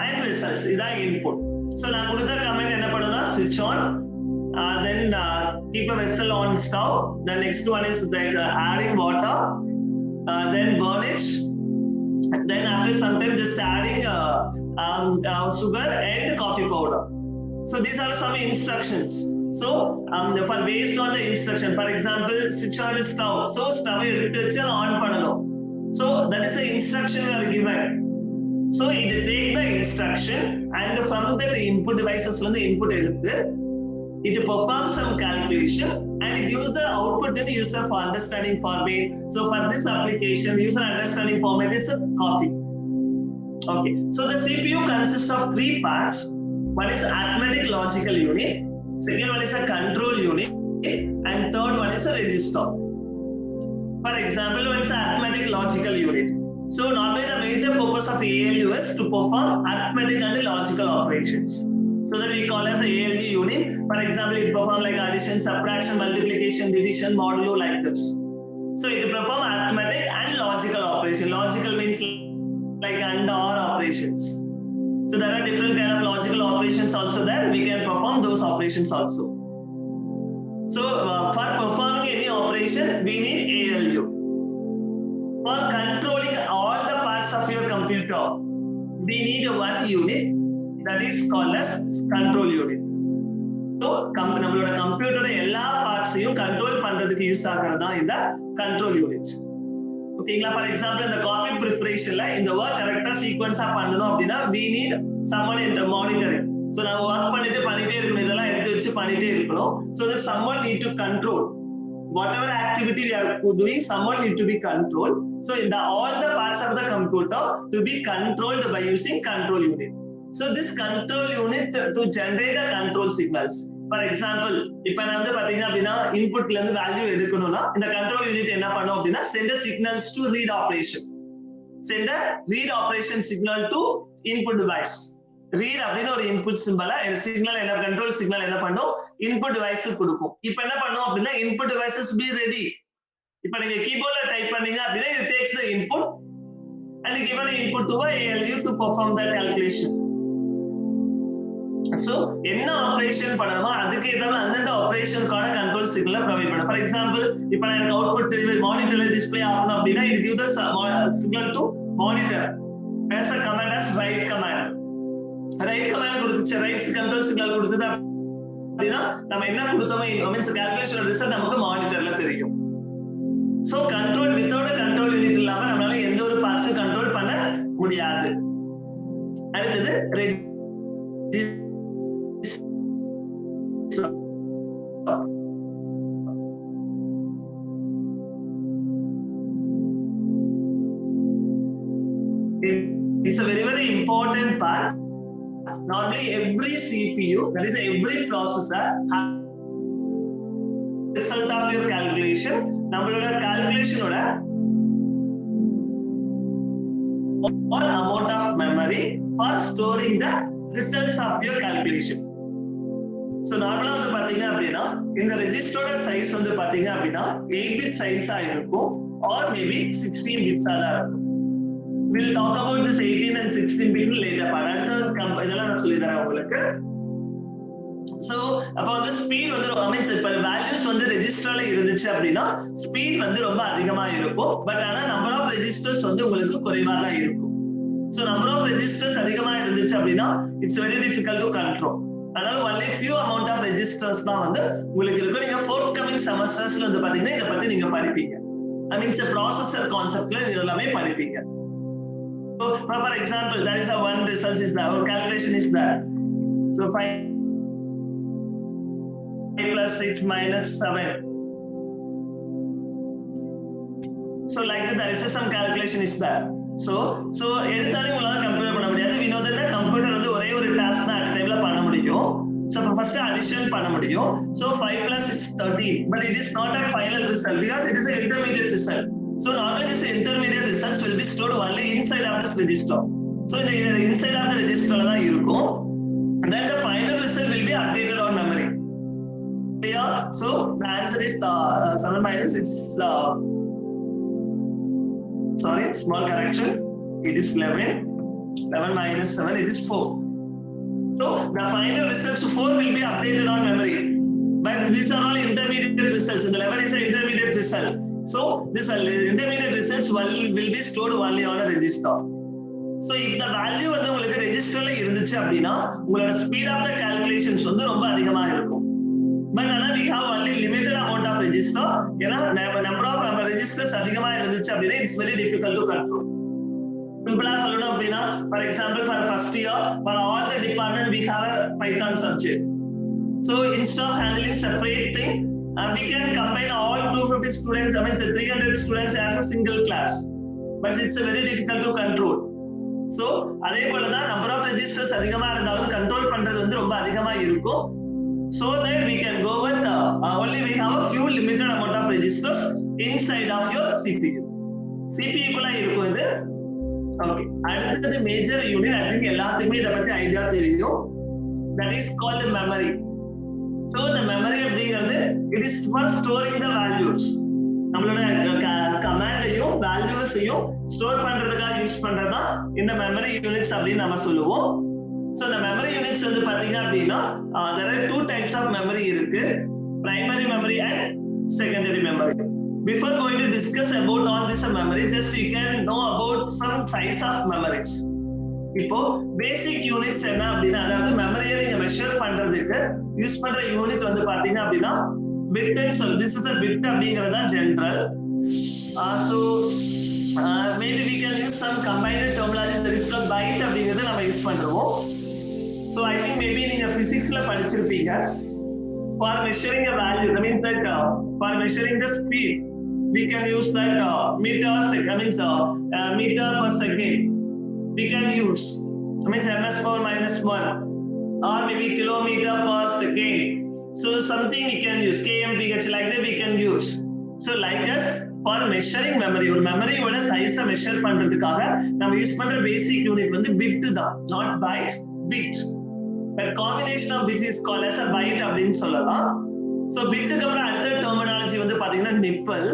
and vessels, இதான் இன்புட். ஸோ நான் கொடுத்த கமெண்ட் என்ன பண்ணுன்னா switch on, then keep a vessel on stove. The next one is like adding water, then burn it. Then after some time just adding sugar and coffee powder. So these are some instructions. So for based on the instruction, for example, switch on the stove. So stove எடுத்து on பண்ணனும். So that is the instruction we are given. So it take the instruction and from the input devices வந்து input எடுத்து it performs some calculation and it gives the output in user for understanding format. So for this application, user understanding format is coffee. Okay, so the CPU consists of 3 parts. One is arithmetic logical unit, second one is a control unit, and third one is a register. For example, one is arithmetic logical unit. So normally the major purpose of ALU is to perform arithmetic and logical operations. So that we call as a ALU unit. For example, it performs like addition, subtraction, multiplication, division, modulo like this. So it performs arithmetic and logical operation. Logical means like and or operations. So there are different kind of logical operations also there. We can perform those operations also. So for performing any operation, we need ALU. For controlling all the parts of your computer, we need one unit that is called as control unit. So நம்மளோட கம்ப்யூட்டரோட எல்லா பார்ட்ஸையும் control பண்றதுக்கு use ஆகிறது தான் இந்த control unit. ஓகேங்களா? For example இந்த coffee ப்ரிப்பரேஷன்ல இந்த work கரெக்டா சீக்வென்ஸா பண்ணணும் அப்படின்னா we need someone in the monitoring. So நான் ஒர்க் பண்ணிட்டே இருக்கணும், இதெல்லாம் எடுத்து வச்சு பண்ணிட்டே இருக்கணும். So that someone need to control whatever activity we are doing, someone need to be controlled. So in all the parts of the computer to be controlled by using control unit. So this control unit to generate the control signals. For example, இப்ப நான் வந்து பாத்தீங்க அப்படின்னா இன்புட்ல இருந்து value எடுக்கணும்னா இந்த control unit என்ன பண்ணும் அப்படின்னா send a signals to read operation. Send a read operation signal to input device. Read அப்படின்னா ஒரு இன்புட் சிம்பலா சிக்னல் என்ன கண்ட்ரோல் சிக்னல் என்ன பண்ணும் இன்புட் டிவைஸ் கொடுக்கும். இப்போ என்ன பண்ணும் அப்படின்னா இன்புட் டிவைசஸ் பி ரெடி. இப்போ நீங்க கீபோர்ட்ல டைப் பண்ணீங்க அப்படின்னா it takes the input and given an input to ALU to perform that calculation. So என்ன ஆபரேஷன் பண்ணணுமோ அதுக்கு ஏதாவது அந்தந்த ஆபரேஷனுக்கான கண்ட்ரோல் சிக்னலை ப்ரொவைட் பண்ணும். ஃபார் எக்ஸாம்பிள் இப்போ நான் எனக்கு அவுட்புட் மானிட்டர்ல டிஸ்ப்ளே ஆகணும் அப்படின்னா it gives the signal to monitor as a command as write command. Right command கொடுத்துச்சு, ரைட் கண்ட்ரோல் சிக்னல் கொடுத்தது அப்படின்னா நம்ம என்ன கொடுத்தோமோ மீன்ஸ் கால்குலேஷன் ரிசல்ட் நமக்கு மானிட்டர்ல தெரியும். So control without control unit இல்லாம நம்மளால எந்த ஒரு பார்ட்ஸும் கண்ட்ரோல் பண்ண முடியாது. அடுத்தது it's a very very important part. Normally every CPU, that is every processor, has result of your calculation. நம்மளோட calculation ஓட all amount of memory for storing the results of your calculation. So நார்மலா வந்து பாத்தீங்க அப்படின்னா இந்த ரெஜிஸ்டரோட size வந்து பாத்தீங்க அப்படின்னா 8 bit சைஸா இருக்கும் or maybe 16 bits தான் இருக்கும். we'll talk about this 18 and 16 bit later part. இதெல்லாம் நான் சொல்லி தரேன் உங்களுக்கு. So அப்ப வந்து ஸ்பீட் வந்து இப்ப வேல்யூஸ் வந்து ரெஜிஸ்டர்ல இருந்துச்சு அப்படின்னா ஸ்பீட் வந்து ரொம்ப அதிகமா இருக்கும். பட் ஆனா நம்பர் ஆஃப் ரெஜிஸ்டர்ஸ் வந்து உங்களுக்கு குறைவா தான் இருக்கும். So number of registers அதிகமா இருந்துச்சு அப்படின்னா it's very difficult to control. அதனால only few amount of registers தான் வந்து உங்களுக்கு இருக்கும். நீங்க forthcoming semestersல வந்து பாத்தீங்கன்னா இத பத்தி நீங்க படிப்பீங்க. I mean it's a processor conceptல இது எல்லாமே படிப்பீங்க. So for example there is a one result is that our calculation is that. So 5 plus 6 minus 7. So like that there is some calculation is that. So எடுத்தாலும் உங்களால computer பண்ண முடியாது. we know that computer வந்து ஒரே ஒரு task தான் at டைம்ல பண்ண முடியும். So first addition பண்ண முடியும். So 5 plus 6 13, but it is not a final result because it is an intermediate result. So normally this intermediate results will be stored only inside of this register. So the inside of the register la irukum, and then the final result will be updated on memory. Yeah, so the answer is 7 minus it's sorry, small correction, it is 11 minus 7, it is 4. So the final results 4 will be updated on memory, but these are all intermediate results. The 11 is an intermediate result, so this intermediate results will be stored only on a register. So if the value வந்து உங்களுக்கு ரெஜிஸ்டர்ல இருந்துச்சு அப்படின்னா உங்களோட speed of the calculations வந்து ரொம்ப அதிகமா இருக்கும். But ஆனா we have only limited amount of register. ஏன்னா number of registers அதிகமா இருந்துச்சு அப்படின்னா it's very difficult to control. சிம்பிளா சொல்லணும் அப்படின்னா for example for first year for all the department we have a Python subject. So instead of handling separate thing we can combine all 250 students, I mean 300 students as a single class. But it's very difficult to control. So அதே போல தான் number of registers அதிகமா இருந்தாலும் control பண்றது வந்து ரொம்ப அதிகமா இருக்கும். So that we can go with only we have a few limited amount of registers inside of your CPU. CPU குள்ள இருக்கும் இது. Okay, அடுத்தது major unit. I think எல்லாத்துக்குமே இத பத்தி ஐடியா தெரியும். That is called memory. So the memory அப்படிங்கிறது it is for storing the values. நம்மளோட கமாண்டையும் வேல்யூஸையும் ஸ்டோர் பண்றதுக்காக யூஸ் பண்றதா இந்த மெமரி யூனிட்ஸ் அப்படின்னு நம்ம சொல்லுவோம். So the memory units வந்து பாத்தீங்க அப்படின்னா there are two types of memory இருக்கு, primary memory and secondary memory. Before going to discuss about all this memory, just you can know about some size of memories. இப்போ basic units என்ன அப்படின்னா அதாவது மெமரியை நீங்க மெஷர் பண்றதுக்கு use பண்ற unit வந்து பாத்தீங்க அப்படின்னா bit and so this is a bit அப்படிங்கிறது தான் general. So maybe we can use some combined terminology. There is called byte அப்படிங்கிறது நம்ம யூஸ் பண்றோம். So I think maybe நீங்க physicsல படிச்சிருப்பீங்க. For measuring a value, that means that for measuring the speed, we can use that meter per second. We can use, I mean ms power minus 1 or maybe kilometer per second. So something we can use kmph like that we can use. So like us for measuring memory, ஒரு மெமரியோட சைஸ measure பண்றதுக்காக நம்ம use பண்ற பேசிக் unit வந்து bit தான், not byte, bit. But combination of bits is called as a byte அப்படின்னு சொல்லலாம். So bitக்கு அப்புறம் அடுத்த terminology வந்து பாத்தீங்கன்னா nipple.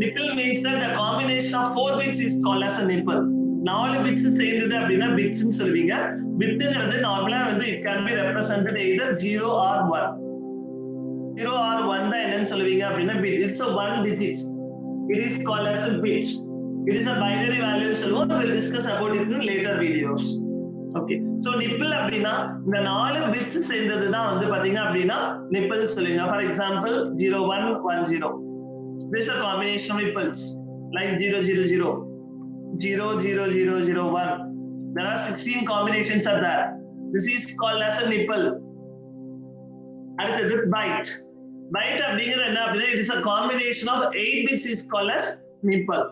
Nipple means that the combination of 4 bits is called as a nipple. 4 bits சேர்ந்தது அப்படின்னா bits ன்னு சொல்லுவீங்க. bitங்கிறது நார்மலா வந்து it can be represented either 0 or 1. 0 or 1 தான் என்னன்னு சொல்லுவீங்க அப்படின்னா bit. It's a one digit. It is called as a bit. It is a binary value சொல்லுவோம். We'll discuss about it in later videos. Okay, so nipple அப்படின்னா இந்த 4 bits சேர்ந்தது தான் வந்து பாத்தீங்க அப்படின்னா nipple சொல்லுங்க. For example 0110, this is a combination of nipples like 000, 00001. There are 16 combinations of that. This is called as a nipple. அடுத்தது byte. Byte அப்படிங்கிறது என்ன அப்படின்னா it is a combination of 8 bits is called as nipple.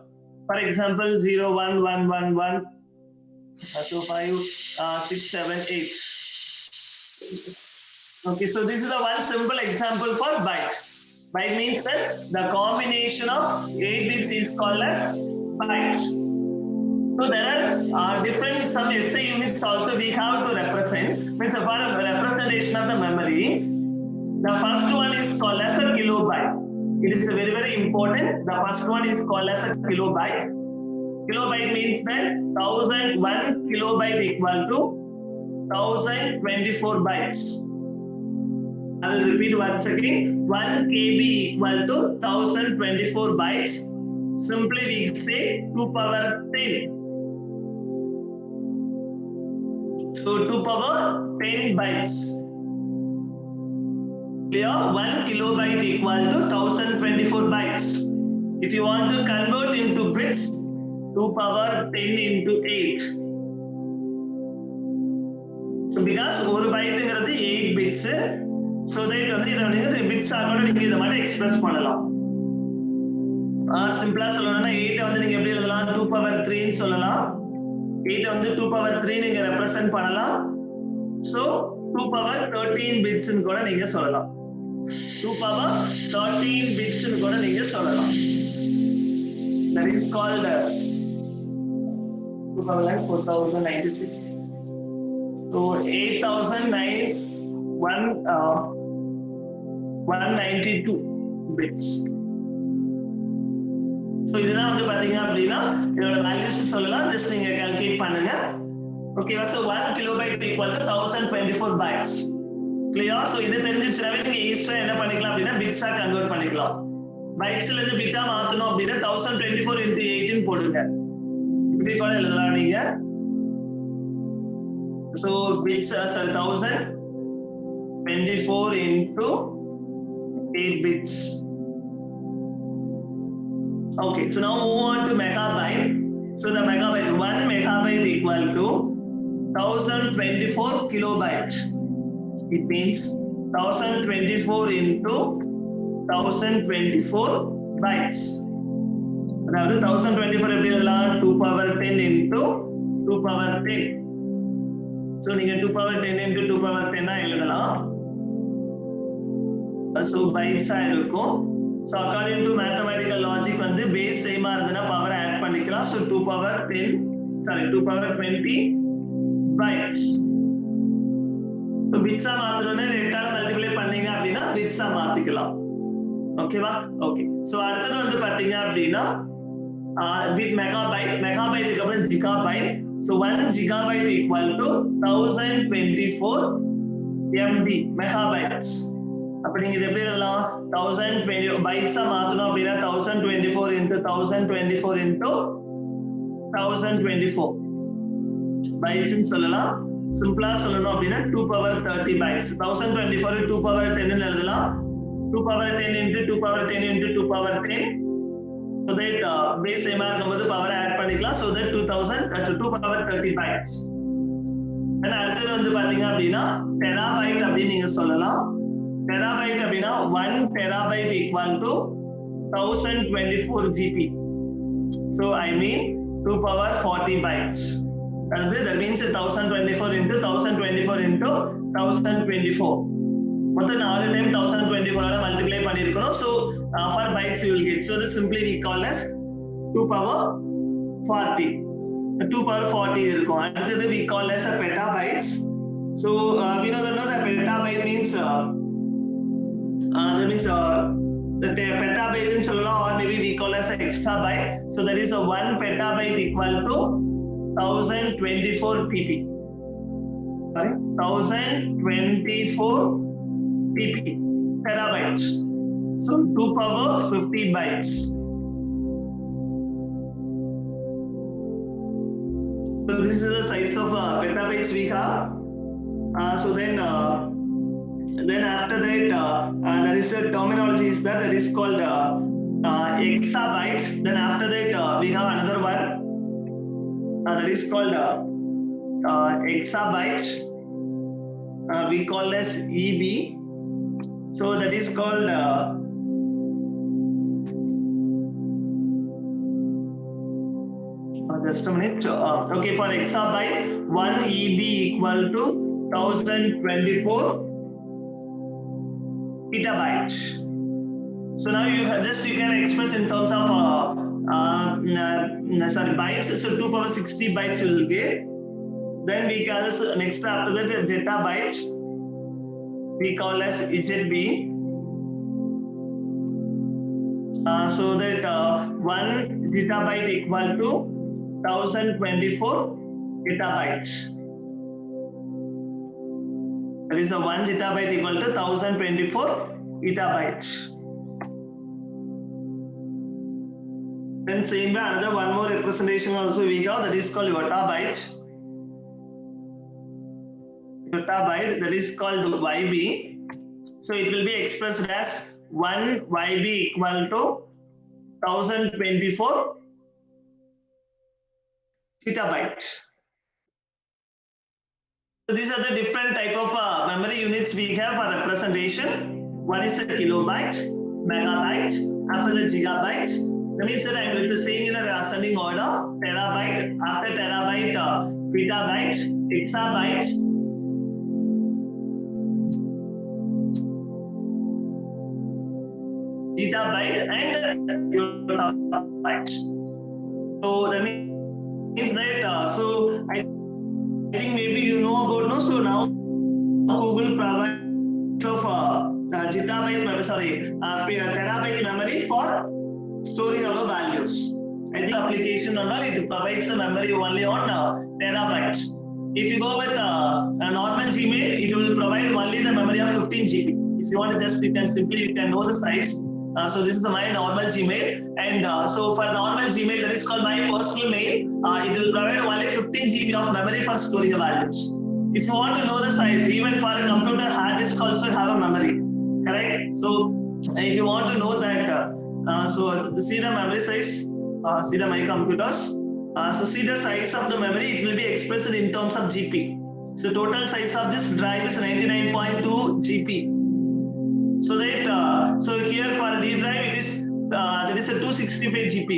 For example 01111 so 5 6 7 8. Okay, so this is a one simple example for byte. Byte means that the combination of 8 bits is called as byte. So there are different some SI units also we have to represent. Means for a representation of the memory, the first one is called as a kilobyte. It is very important. The first one is called as a kilobyte. Kilobyte means that 1 kilobyte equal to 1024 bytes. I will repeat once again. 1 KB equal to 1024 bytes. Simply we say 2 power 10. So 2 power 10 bytes. Clear? 1 kilobyte equal to 1024 bytes. If you want to convert into bits, 2 power 10 into 8. So because 1 byte is 8 bits, so that the bits are going to express pannalam. Simpler சொல்லணும்னா 8 வந்து நீங்க எப்படி எழுதலாம் 2 power 3 ன்னு சொல்லலாம். 8 வந்து 2 power 3 நீங்க represent பண்ணலாம். So 2 power 13 bits ன்னு கூட நீங்க சொல்லலாம். 2 power 13 bits ன்னு கூட நீங்க சொல்லலாம். That is called 2 power 4096. So 192 bits. So இதெல்லாம் வந்து பாத்தீங்க அப்படின்னா இதோட வேல்யூஸ் சொல்லலாம். ஜஸ்ட் நீங்க கால்குலேட் பண்ணுங்க. ஓகேவா? So 1 kilobyte equal to 1024 bytes. Clear? So இது தெரிஞ்சிச்சுனாவே நீங்க ஈஸியா என்ன பண்ணிக்கலாம் அப்படின்னா பிட்ஸா கன்வெர்ட் பண்ணிக்கலாம். பைட்ஸ்ல இருந்து பிட்டா மாத்தணும் அப்படின்னா 1024 into 18 போடுங்க. இப்படி கூட எழுதலாம் நீங்க. So bits are 1024 into 8 bits. Okay, so now move on to megabyte. So the megabyte, 1 megabyte equal to 1024 kilobyte. It means 1024 into 1024 bytes. அதாவது 1024 எப்படி எழுதலாம் 2 power 10 into 2 power 10. So நீங்க 2 power 10 into 2 power 10 எழுதலாம். Also bytes ஆ இருக்கும். So according to mathematical logic வந்து base same ஆ இருந்தனா power add பண்ணிக்கலாம். So 2 power 20 bytes. So bits ஆ மாத்தணும்னா 2 ஆல மல்டிப்ளை பண்ணீங்க அப்படினா bits ஆ மாத்திக்கலாம். ஓகேவா? ஓகே. So அடுத்து வந்து பாத்தீங்க அப்படினா bit megabyte க்கு அப்புறம் gigabyte. So 1 gigabyte equal to 1024 MB megabytes. அப்ப நீங்க இது எப்படி எழுதலாம் 1020 bytes ஆ மாத்தணும் அப்படினா 1024 into 1024 into 1024 bytes ன்னு சொல்லலாம். சிம்பிளா சொல்லணும் அப்படினா 2 power 30 bytes. 1024 2 power 10 ன்னு எழுதலாம். 2 power 10 into 2 power 10 into 2 power 10. So that base same ஆ இருக்கும்போது power add பண்ணிக்கலாம். So that 2 power 30 bytes. and அடுத்து வந்து பாத்தீங்க அப்படினா terabyte அப்படி நீங்க சொல்லலாம். terabyte அப்படினா 1 terabyte equal to 1024 GB. So I mean 2 power 40 bytes. That means 1024 into 1024 into 1024. மொத்தம் 4 டைம் 1024 ஆல மல்டிப்ளை பண்ணிருக்கணும். So for bytes you will get. So this simply we call as 2 power 40. 2 power 40 இருக்கும். அடுத்து we call as a petabytes. So we know that petabyte means the petabyte in சொல்லலாம் or maybe we call as a exabyte. So that is a 1 petabyte equal to 1024 pp. Sorry, 1024 pp terabytes. So 2 power 50 bytes. So this is the size of petabytes we have. So then after that there is a terminology is that is called exabytes. Then after that we have another one that is called exabyte. We call as EB. So that is called just a minute. Okay, for exabyte 1 EB equal to 1024 petabytes. So now you can express in terms of bytes. So 2 power 60 bytes you will get. Then we call as next after that zettabyte. We call as ZB. So that 1 zettabyte equal to 1024 petabytes. That is a 1 zettabyte equal to 1024 petabytes. Then same way another one more representation also we have, that is called yottabyte. Yottabyte, that is called YB. So it will be expressed as 1 YB equal to 1024 petabytes. So these are the different type of memory units we have for representation. One is a kilobyte, megabyte, after the gigabyte. That means that I am going to saying in a ascending order: terabyte, after terabyte, petabyte, exabyte, zettabyte, and yottabyte. So that means that so I think maybe you know about no. So now Google provides of terabyte memory for storing our values. I think application or not, it provides the memory only on terabytes. If you go with a normal Gmail, it will provide only the memory of 15 GB. If you want to just, you can know the size. So this is my normal Gmail, and so for normal Gmail, that is called my personal mail. It will provide only 15 GB of memory for storing the values. If you want to know the size, even for a computer hard disk also have a memory, correct? So if you want to know that, so see the memory size, see the my computers. So see the size of the memory, it will be expressed in terms of GP. So total size of this drive is 99.2 GP. So that so here for D drive it is that is a 265 GP.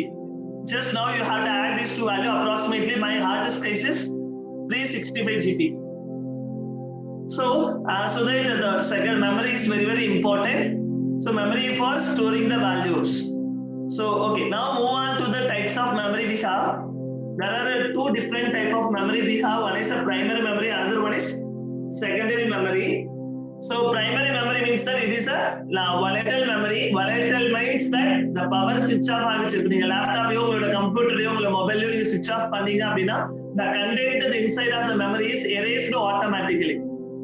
Just now you have to add these two value. Approximately my hard disk size is 365 GP. So so that the second memory is very important. So memory for storing the values. So okay, now move on to the types of memory we have. There are two different type of memory we have. One is a primary memory, another one is secondary memory. So primary memory means that it is a volatile memory. Volatile means that the power switch off ஆகிச்சு. இப்போ நீங்க லேப்டாப்பையோ உங்களோட கம்ப்யூட்டரையோ உங்களோட மொபைலையோ நீங்க switch off பண்ணீங்க அப்படின்னா the content inside of the memory is erased automatically.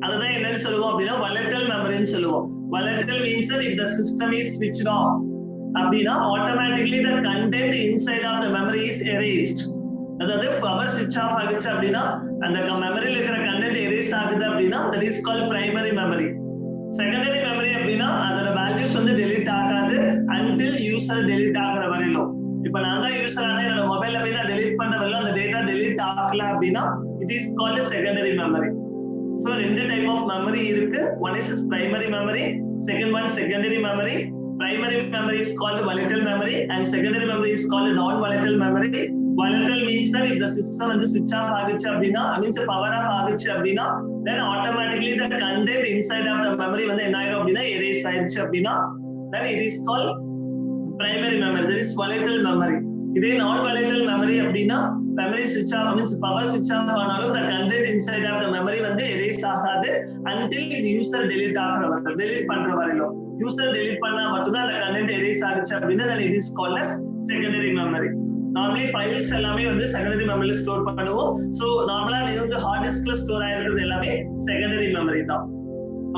அதுதான் என்னன்னு சொல்லுவோம் அப்படின்னா volatile memoryன்னு சொல்லுவோம். Volatile means that if the system is switched off அப்படின்னா automatically the content inside of the memory is erased. அதாவது பவர் switch off ஆகிச்சு அப்படின்னா அந்த மெமரியில இருக்கிற கண்டென்ட் erase ஆகுது அப்படின்னா that is called primary memory. Secondary memory அப்படின்னா அதோட values வந்து delete ஆகாது until user delete ஆகுற வரையிலும். இப்போ நான் தான் யூசர் ஆனா என்னோட மொபைல்ல போய் நான் delete பண்ண வரல அந்த டேட்டா delete ஆகல அப்படின்னா it is called a secondary memory. So ரெண்டு type of memory இருக்கு. One is primary memory, second one secondary memory. Primary memory is called volatile memory and secondary memory is called non-volatile memory. Volatile means that if the system வந்து switch off ஆகிச்சு அப்படின்னா means power off ஆகிச்சு அப்படின்னா then automatically the content inside of the memory வந்து என்ன ஆயிடும் அப்படின்னா erase ஆயிடுச்சு அப்படின்னா then it is called primary memory. That is volatile memory. இதே non-volatile memory அப்படின்னா memory switch off means power switch off ஆனாலும் the content inside of the memory வந்து erase ஆகாது until user delete ஆகுற வரை delete பண்ற வரையிலும். User delete பண்ணா மட்டும் தான் the content erase ஆகிச்சு அப்படின்னா then it is called as secondary memory. Normally files எல்லாமே வந்து secondary memory ஸ்டோர் பண்ணுவோம். So நார்மலா நீங்க வந்து hard diskல ஸ்டோர் ஆயிருக்கிறது எல்லாமே secondary memory தான்.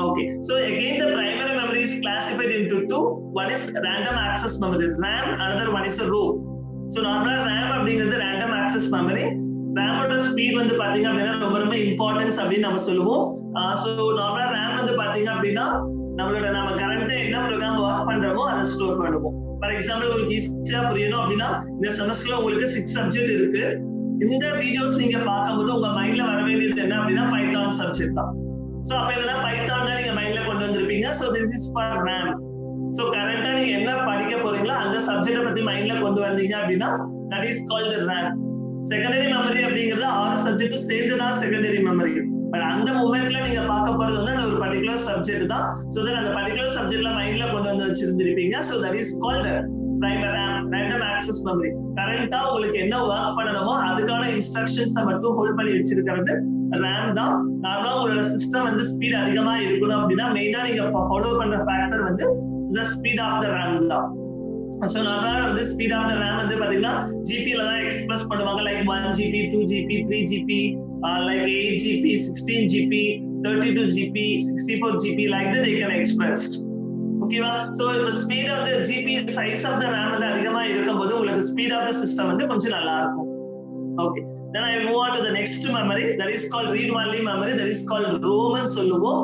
Okay, so again the primary memory is classified into two. One is random access memory, RAM, another one is a ROM. So நார்மலா RAM அப்படிங்கிறது random access memory. RAM ஓட speed வந்து பாத்தீங்க அப்படின்னா ரொம்ப importance அப்படின்னு நம்ம சொல்லுவோம். So நார்மலா RAM வந்து பாத்தீங்க அப்படின்னா நம்ம கரண்டா என்ன ப்ரோக்ராம் வொர்க் பண்றோமோ அதை ஸ்டோர் பண்ணுவோம். ஃபார் எக்ஸாம்பிள் உங்களுக்கு ஈஸியா புரியணும் அப்படின்னா இந்த செமஸ்டர்ல உங்களுக்கு 6 சப்ஜெக்ட் இருக்கு. இந்த வீடியோஸ் நீங்க பார்க்கும்போது உங்க மைண்ட்ல வர வேண்டியது என்ன அப்படின்னா பைத்தான் சப்ஜெக்ட் தான். சோ அப்ப என்னன்னா பைத்தான் தான் நீங்க மைண்ட்ல கொண்டு வந்திருப்பீங்க. So this is for RAM. So கரண்டா நீங்க என்ன படிக்க போறீங்களோ அந்த சப்ஜெக்ட பத்தி மைண்ட்ல கொண்டு வந்தீங்க அப்படின்னா that is called RAM. Secondary memory அப்படிங்கிறது 6 சப்ஜெக்ட் சேர்ந்து தான் செகண்டரி மெமரி. பட் அந்த மொமெண்ட்ல நீங்க பார்க்க போறது வந்து அந்த ஒரு பர்టిక్యులர் சப்ஜெக்ட் தான். சோ தட் அந்த பர்టిక్యులர் சப்ஜெக்ட்ல மைண்ட்ல கொண்டு வந்து வச்சிருந்திருப்பீங்க. So that is called primary RAM, random access memory. கரண்டா உங்களுக்கு என்ன வொர்க் பண்ணணுமோ அதுக்கான இன்ஸ்ட்ரக்ஷன்ஸை மட்டும் ஹோல்ட் பண்ணி வச்சிருக்கிறது RAM தான். நார்மலா உங்களோட சிஸ்டம் வந்து ஸ்பீட் அதிகமா இருக்கணும் அப்படின்னா மெயினா நீங்க ஃபாலோ பண்ற ஃபேக்டர் வந்து the speed of the RAM தான். So நார்மலா வந்து ஸ்பீட் ஆஃப் த RAM வந்து பாத்தீங்கன்னா GP ல தான் எக்ஸ்பிரஸ் பண்ணுவாங்க, like 1 GB 2 GB 3 GB like 8 GB 16 GB 32 GB 64 GB like that they can express. ஓகேவா? சோ இந்த speed of the GP size of the RAM வந்து அதிகமா இருக்கும்போது உங்களுக்கு ஸ்பீட் ஆஃப் த சிஸ்டம் வந்து கொஞ்சம் நல்லா இருக்கும். Okay, then I move on to the next memory that is called read only memory, that is called ROM ன்னு சொல்லுவோம்.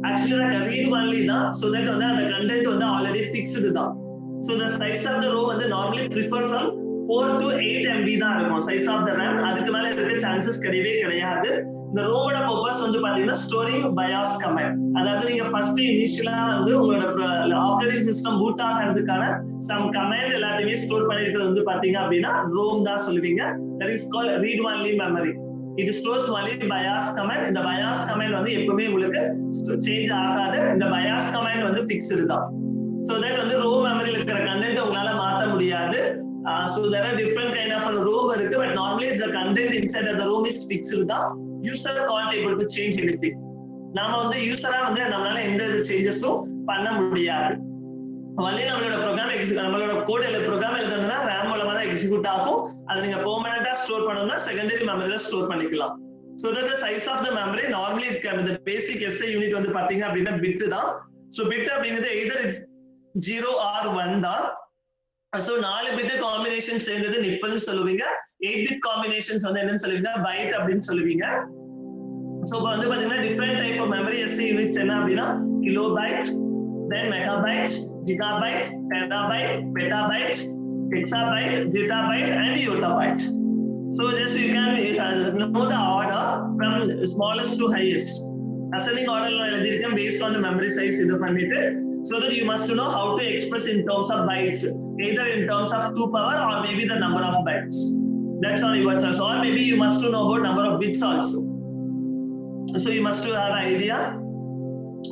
actually that read only தான், so that வந்து அந்த content வந்து already fixed தான். so the size of the ROM வந்து normally prefer from 4 to 8 MB தான் இருக்கும் size of the RAM. அதுக்கு மேல இருக்க சான்சஸ் கிடையவே கிடையாது. இந்த ரோமோட பர்பஸ் வந்து பாத்தீங்கன்னா ஸ்டோரிங் BIOS கமாண்ட். அதாவது நீங்க ஃபர்ஸ்ட் இனிஷியலா வந்து உங்களோட ஆப்பரேட்டிங் சிஸ்டம் பூட் ஆகிறதுக்கான சம் கமாண்ட் எல்லாத்தையுமே ஸ்டோர் பண்ணிருக்கிறது வந்து பாத்தீங்க அப்படின்னா ரோம் தான் சொல்லுவீங்க. that is called read only memory. it stores only BIOS command. இந்த BIOS command வந்து எப்பவுமே உங்களுக்கு சேஞ்ச் ஆகாது. இந்த BIOS command வந்து ஃபிக்ஸ்டு தான். so that வந்து ROM memoryல இருக்கிற கண்டென்ட் உங்களால மாத்த முடியாது. so there are different kind of ROM இருக்கு, but normally the content inside of the ROM is fixed தான். user can't able to change anything. நாம வந்து யூசரா வந்து நம்மளால எந்த சேஞ்சஸும் பண்ண முடியாது. only நம்மளோட கோட் ப்ரோக்ராம் எழுதணும்னா RAM மூலமா தான் எக்ஸிக்யூட் ஆகும். அது நீங்க பெர்மனன்ட்டா ஸ்டோர் பண்ணனும்னா செகண்டரி மெமரியில ஸ்டோர் பண்ணிக்கலாம். so that the size of the memory normally the basic SI unit வந்து பாத்தீங்க அப்படின்னா பிட் தான். so bit அப்படிங்கிறது either it's 0 or 1 தான். so 4 பிட் காம்பினேஷன் சேர்ந்தது நிப்பல்னு சொல்லுவீங்க. 8 பிட் காம்பினேஷன்ஸ் வந்து என்னன்னு சொல்லுவீங்க, பைட் அப்படின்னு சொல்லுவீங்க. so இப்போ வந்து பாத்தீங்கன்னா different type of memory SI units என்ன அப்படின்னா kilobyte, then megabyte, gigabyte, terabyte, petabyte, hexabyte, zettabyte and yottabyte. so just you can know the order from smallest to highest. ascending order la எழுதிருக்கேன் based on the memory size இது பண்ணிட்டு, so that you must know how to express in terms of bytes, either in terms of 2 power or maybe the number of bytes. That's all your choice. Or maybe you must know about number of bits also. So you must have an idea.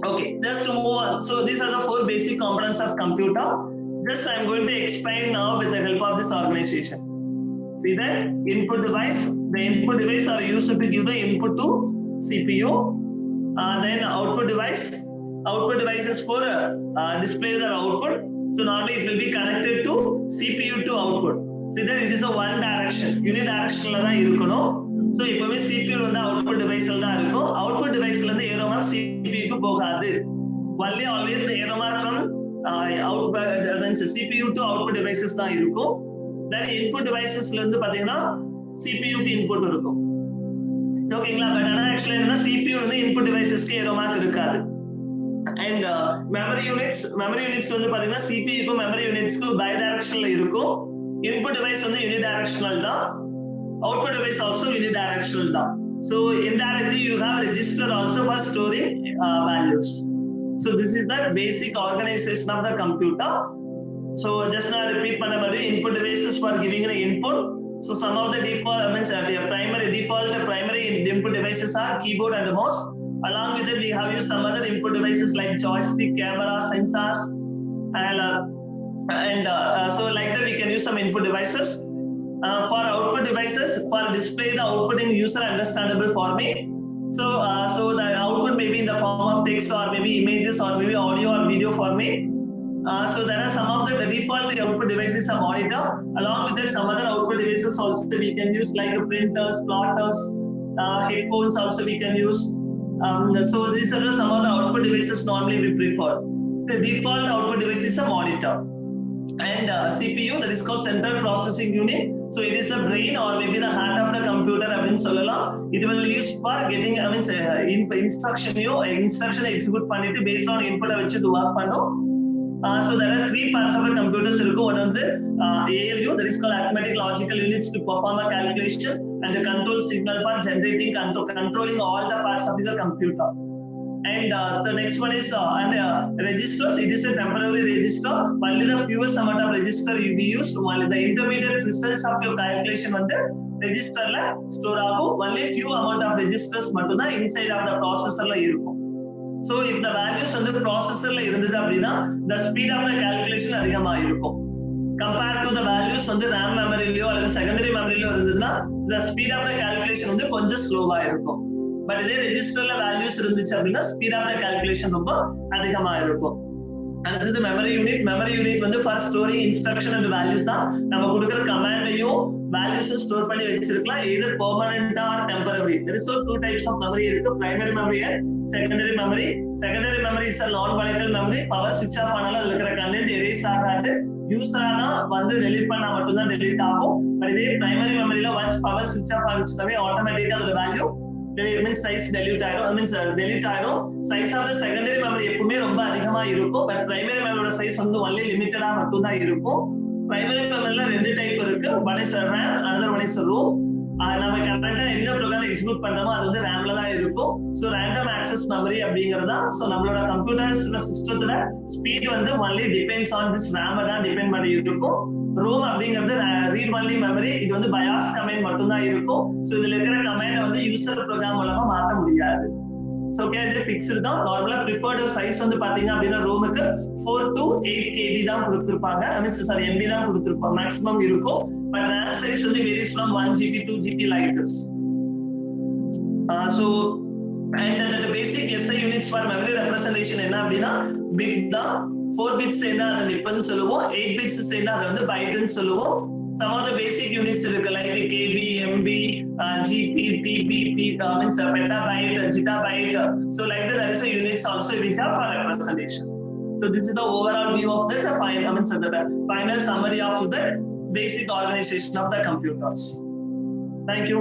Okay, just to move on. So these are the 4 basic components of computer. Just I'm going to explain now with the help of this organization. See that input device. The input device are used to give the input to CPU. Then output device. Output devices for display the output. So normally it will be connected to CPU to output. See that it is a one direction, unidirectional la dhaan irukano. so ipovume CPU வந்து output device la dhaan irukum. output device la irundha arrow mark CPU ku pogadu. only always the arrow mark from output CPU to output devices dhaan irukum. then input devices la irundha pathina CPU ku input irukum. ஓகேங்களா? But ஆனா ஆக்சுவலா என்ன CPU வந்து input devices க்கு arrow mark இருக்காது. and memory units வந்து பாத்தீங்கன்னா CPU க்கு memory units க்கு bidirectional இருக்கும். input device வந்து unidirectional தான். output device also unidirectional தான். so indirectly you have register also for storing values. so this is the basic organization of the computer. so just now repeat பண்ண மாதிரி input devices for giving an input. so some of the default primary input devices are keyboard and mouse. along with it we have used some other input devices like joystick, camera, sensors and so like that we can use some input devices. For output devices, for display the output in user understandable format. so the output may be in the form of text or maybe images or maybe audio or video format. so there are some of the default output devices are monitor. along with that some other output devices also we can use like printers, plotters, headphones also we can use. so these are some of the output devices normally we prefer. The default output device is a monitor. and CPU, that is called central processing unit. so it is a brain or maybe the heart of the computer அப்படின்னு சொல்லலாம். it will use for getting instruction execute பண்ணிட்டு based on input வச்சுட்டு work பண்ணும். so there are 3 parts of the computers இருக்கும். one வந்து ALU, that is called arithmetic logical units to perform a calculation, and the control signal for generating controlling all the parts of the computer. and the next one is registers. it is a temporary register. only the fewest amount of register will be used. only the intermediate results of your calculation வந்து register la store ஆகும். only few amount of registers மட்டும் தான் inside of the processor la இருக்கும். so if the values வந்து processor la இருந்தது அப்படினா the speed of the calculation அதிகமா இருக்கும். compared to the values வந்து RAM memoryலயோ அல்லது secondary memoryலயோ இருந்ததுனா the speed of the calculation வந்து கொஞ்சம் ஸ்லோவா இருக்கும். பட் இதே ரெஜிஸ்டர்ல வேல்யூஸ் இருந்துச்சு அப்படின்னா ஸ்பீட் ஆஃப் த கால்குலேஷன் ரொம்ப அதிகமா இருக்கும். அடுத்தது மெமரி யூனிட் வந்து for storing instruction and values தான். நம்ம கொடுக்குற கமாண்டையும் வேல்யூஸும் ஸ்டோர் பண்ணி வச்சிருக்கலாம், either permanent or temporary. there is two types of memory இருக்கு, primary memory and secondary memory. Secondary memory is a non volatile memory. Power சுவிட்ச் ஆஃப் ஆனாலும் அதுல இருக்கிற கண்டென்ட் எரேஸ் ஆகாது, யூசரா தான் வந்து டெலீட் பண்ணா மட்டும் தான் டெலீட் ஆகும். பட் இதே பிரைமரி மெமரியில ஒன்ஸ் பவர் சுவிட்ச் ஆஃப் ஆகிடுச்சுனாவே ஆட்டோமேட்டிக்கா அதோட வேல்யூ size delete ஆயிடும், delete ஆயிடும். Size of the secondary memory எப்பவுமே ரொம்ப அதிகமா இருக்கும், பட் பிரைமரி மெமரியோட சைஸ் வந்து ஒன்லி லிமிட்டடா மட்டும் தான் இருக்கும். பிரைமரி மெமரியில ரெண்டு டைப் இருக்கு, one is RAM, another one is ROM. நம்ம கரெக்டா எந்த ப்ரோக்ராம் எக்ஸிக்யூட் பண்றோமோ அது வந்து ரேம்ல தான் இருக்கும். சோ ரேண்டம் ஆக்சஸ் மெமரி அப்படிங்கறதா. சோ நம்மளோட கம்ப்யூட்டர்ஸ்ல சிஸ்டத்தோட ஸ்பீட் வந்து only depends on this RAM தான் டிபெண்ட் பண்ணி இருக்கும். ROM அப்படிங்கிறது ரீட் ஒன்லி மெமரி, இது வந்து பயாஸ் கமாண்ட் மட்டும் தான் இருக்கும். சோ இதுல இருக்கிற கமாண்ட வந்து யூசர் ப்ரோக்ராம் மூலமா மாத்த முடியாது. சோ ஓகே, இது ஃபிக்ஸ்டு தான். நார்மலா ப்ரிஃபர்ட் சைஸ் வந்து பாத்தீங்க அப்படின்னா ரோமுக்கு 4 to 8 KB தான் கொடுத்திருப்பாங்க, MB தான் கொடுத்திருப்பாங்க மேக்ஸிமம் இருக்கும். பட் RAM சைஸ் வந்து various from 1 GB 2 GB like this. So and the basic SI units for memory representation என்ன அப்படின்னா bit தான். 4 bits சேர்ந்தா அதை நிப்பல்னு சொல்லுவோம், 8 bits சேர்ந்தா அதை வந்து பைட்னு சொல்லுவோம். Some of the basic units இருக்கு like KB, MB, GP, TB, petabyte, gigabyte. So like that, there is a units also we have for representation. So this is the overall view of this, the final summary of the basic organization of the computers. Thank you.